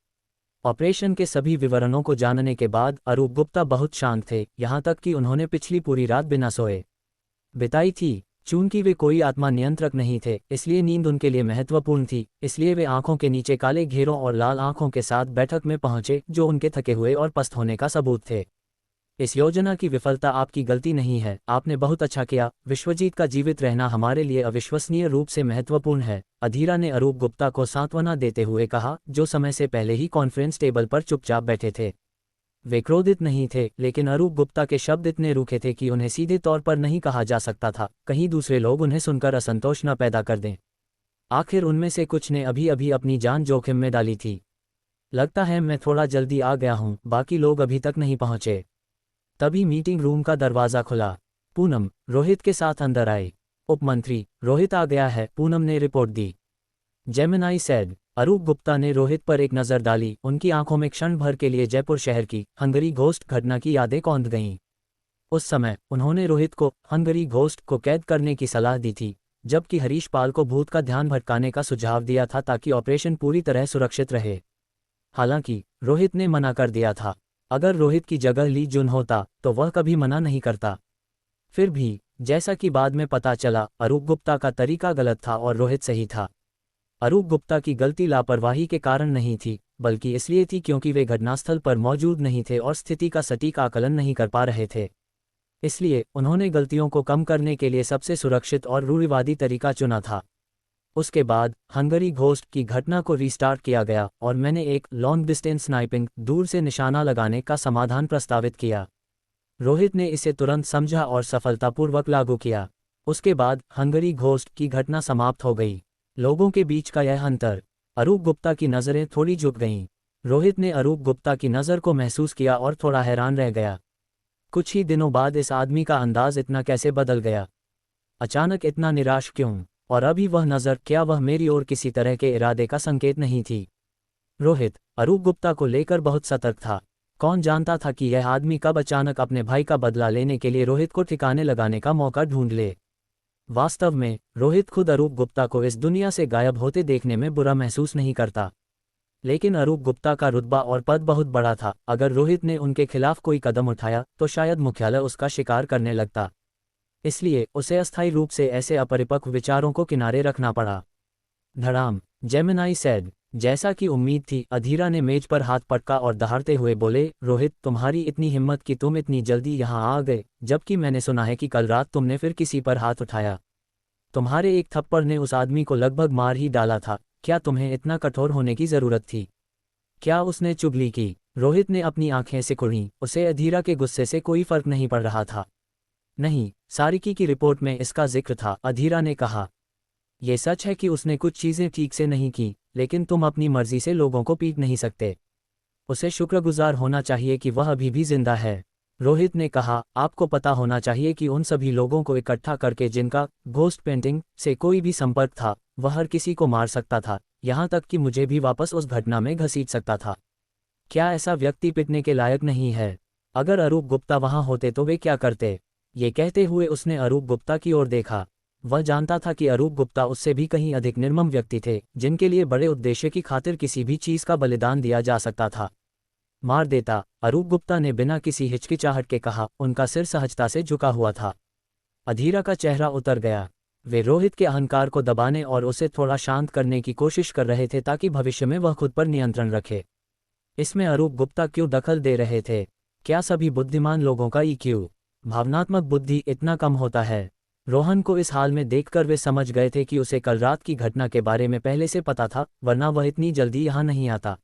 ऑपरेशन के सभी विवरणों को जानने के बाद अरूप गुप्ता बहुत शांत थे, यहाँ तक कि उन्होंने पिछली पूरी रात बिना सोए बिताई थी। चूंकि वे कोई आत्मा नियंत्रक नहीं थे, इसलिए नींद उनके लिए महत्वपूर्ण थी। इसलिए वे आंखों के नीचे काले घेरों और लाल आंखों के साथ बैठक में पहुंचे, जो उनके थके हुए और पस्त होने का सबूत थे। इस योजना की विफलता आपकी गलती नहीं है, आपने बहुत अच्छा किया। विश्वजीत का जीवित रहना हमारे लिए अविश्वसनीय रूप से महत्वपूर्ण है, अधीरा ने अरूप गुप्ता को सांत्वना देते हुए कहा, जो समय से पहले ही कॉन्फ्रेंस टेबल पर चुपचाप बैठे थे। वे क्रोधित नहीं थे, लेकिन अरूप गुप्ता के शब्द इतने रूखे थे कि उन्हें सीधे तौर पर नहीं कहा जा सकता था, कहीं दूसरे लोग उन्हें सुनकर असंतोष न पैदा कर दें। आखिर उनमें से कुछ ने अभी अभी अपनी जान जोखिम में डाली थी। लगता है मैं थोड़ा जल्दी आ गया हूँ, बाकी लोग अभी तक नहीं पहुँचे। तभी मीटिंग रूम का दरवाज़ा खुला। पूनम रोहित के साथ अंदर आई। उपमंत्री रोहित आ गया है, पूनम ने रिपोर्ट दी। जेमिनाई सेड, अरूप गुप्ता ने रोहित पर एक नज़र डाली। उनकी आंखों में क्षण भर के लिए जयपुर शहर की हंगरी घोस्ट घटना की यादें कौंध गईं। उस समय उन्होंने रोहित को हंगरी घोस्ट को कैद करने की सलाह दी थी, जबकि हरीश पाल को भूत का ध्यान भटकाने का सुझाव दिया था ताकि ऑपरेशन पूरी तरह सुरक्षित रहे। हालांकि रोहित ने मना कर दिया था। अगर रोहित की जगह ली जुन होता तो वह कभी मना नहीं करता। फिर भी जैसा कि बाद में पता चला, अरूप गुप्ता का तरीका गलत था और रोहित सही था। अरूप गुप्ता की गलती लापरवाही के कारण नहीं थी, बल्कि इसलिए थी क्योंकि वे घटनास्थल पर मौजूद नहीं थे और स्थिति का सटीक आकलन नहीं कर पा रहे थे। इसलिए उन्होंने गलतियों को कम करने के लिए सबसे सुरक्षित और रूढ़िवादी तरीका चुना था। उसके बाद हंगरी घोस्ट की घटना को रीस्टार्ट किया गया और मैंने एक लॉन्ग डिस्टेंस स्नाइपिंग दूर से निशाना लगाने का समाधान प्रस्तावित किया। रोहित ने इसे तुरंत समझा और सफलतापूर्वक लागू किया। उसके बाद हंगरी घोस्ट की घटना समाप्त हो गई। लोगों के बीच का यह अंतर। अरूप गुप्ता की नज़रें थोड़ी झुक गईं। रोहित ने अरूप गुप्ता की नज़र को महसूस किया और थोड़ा हैरान रह गया। कुछ ही दिनों बाद इस आदमी का अंदाज इतना कैसे बदल गया? अचानक इतना निराश क्यों? और अभी वह नज़र, क्या वह मेरी ओर किसी तरह के इरादे का संकेत नहीं थी? रोहित अरूप गुप्ता को लेकर बहुत सतर्क था। कौन जानता था कि यह आदमी कब अचानक अपने भाई का बदला लेने के लिए रोहित को ठिकाने लगाने का मौका ढूंढ ले। वास्तव में रोहित खुद अरूप गुप्ता को इस दुनिया से गायब होते देखने में बुरा महसूस नहीं करता, लेकिन अरूप गुप्ता का रुतबा और पद बहुत बड़ा था। अगर रोहित ने उनके खिलाफ कोई कदम उठाया तो शायद मुख्यालय उसका शिकार करने लगता। इसलिए उसे अस्थायी रूप से ऐसे अपरिपक्व विचारों को किनारे रखना पड़ा। धड़ाम, जेमिनाई सेड। जैसा कि उम्मीद थी, अधीरा ने मेज पर हाथ पटका और दहाड़ते हुए बोले, रोहित, तुम्हारी इतनी हिम्मत कि तुम इतनी जल्दी यहाँ आ गए, जबकि मैंने सुना है कि कल रात तुमने फिर किसी पर हाथ उठाया। तुम्हारे एक थप्पड़ ने उस आदमी को लगभग मार ही डाला था। क्या तुम्हें इतना कठोर होने की जरूरत थी? क्या उसने चुगली की? रोहित ने अपनी आंखें सिकुड़ीं। उसे अधीरा के गुस्से से कोई फर्क नहीं पड़ रहा था। नहीं, सारिकी की रिपोर्ट में इसका जिक्र था, अधीरा ने कहा। ये सच है कि उसने कुछ चीज़ें ठीक से नहीं की, लेकिन तुम अपनी मर्जी से लोगों को पीट नहीं सकते। उसे शुक्रगुजार होना चाहिए कि वह अभी भी जिंदा है। रोहित ने कहा, आपको पता होना चाहिए कि उन सभी लोगों को इकट्ठा करके जिनका घोस्ट पेंटिंग से कोई भी संपर्क था, वह हर किसी को मार सकता था, यहाँ तक कि मुझे भी वापस उस घटना में घसीट सकता था। क्या ऐसा व्यक्ति पिटने के लायक नहीं है? अगर अरूप गुप्ता वहाँ होते तो वे क्या करते? ये कहते हुए उसने अरूप गुप्ता की ओर देखा। वह जानता था कि अरूप गुप्ता उससे भी कहीं अधिक निर्मम व्यक्ति थे, जिनके लिए बड़े उद्देश्य की खातिर किसी भी चीज़ का बलिदान दिया जा सकता था। मार देता, अरूप गुप्ता ने बिना किसी हिचकिचाहट के कहा। उनका सिर सहजता से झुका हुआ था। अधीरा का चेहरा उतर गया। वे रोहित के अहंकार को दबाने और उसे थोड़ा शांत करने की कोशिश कर रहे थे ताकि भविष्य में वह खुद पर नियंत्रण रखे। इसमें अरूप गुप्ता क्यों दखल दे रहे थे? क्या सभी बुद्धिमान लोगों का ईक्यू, भावनात्मक बुद्धि इतना कम होता है? रोहन को इस हाल में देखकर वे समझ गए थे कि उसे कल रात की घटना के बारे में पहले से पता था, वरना वह इतनी जल्दी यहाँ नहीं आता।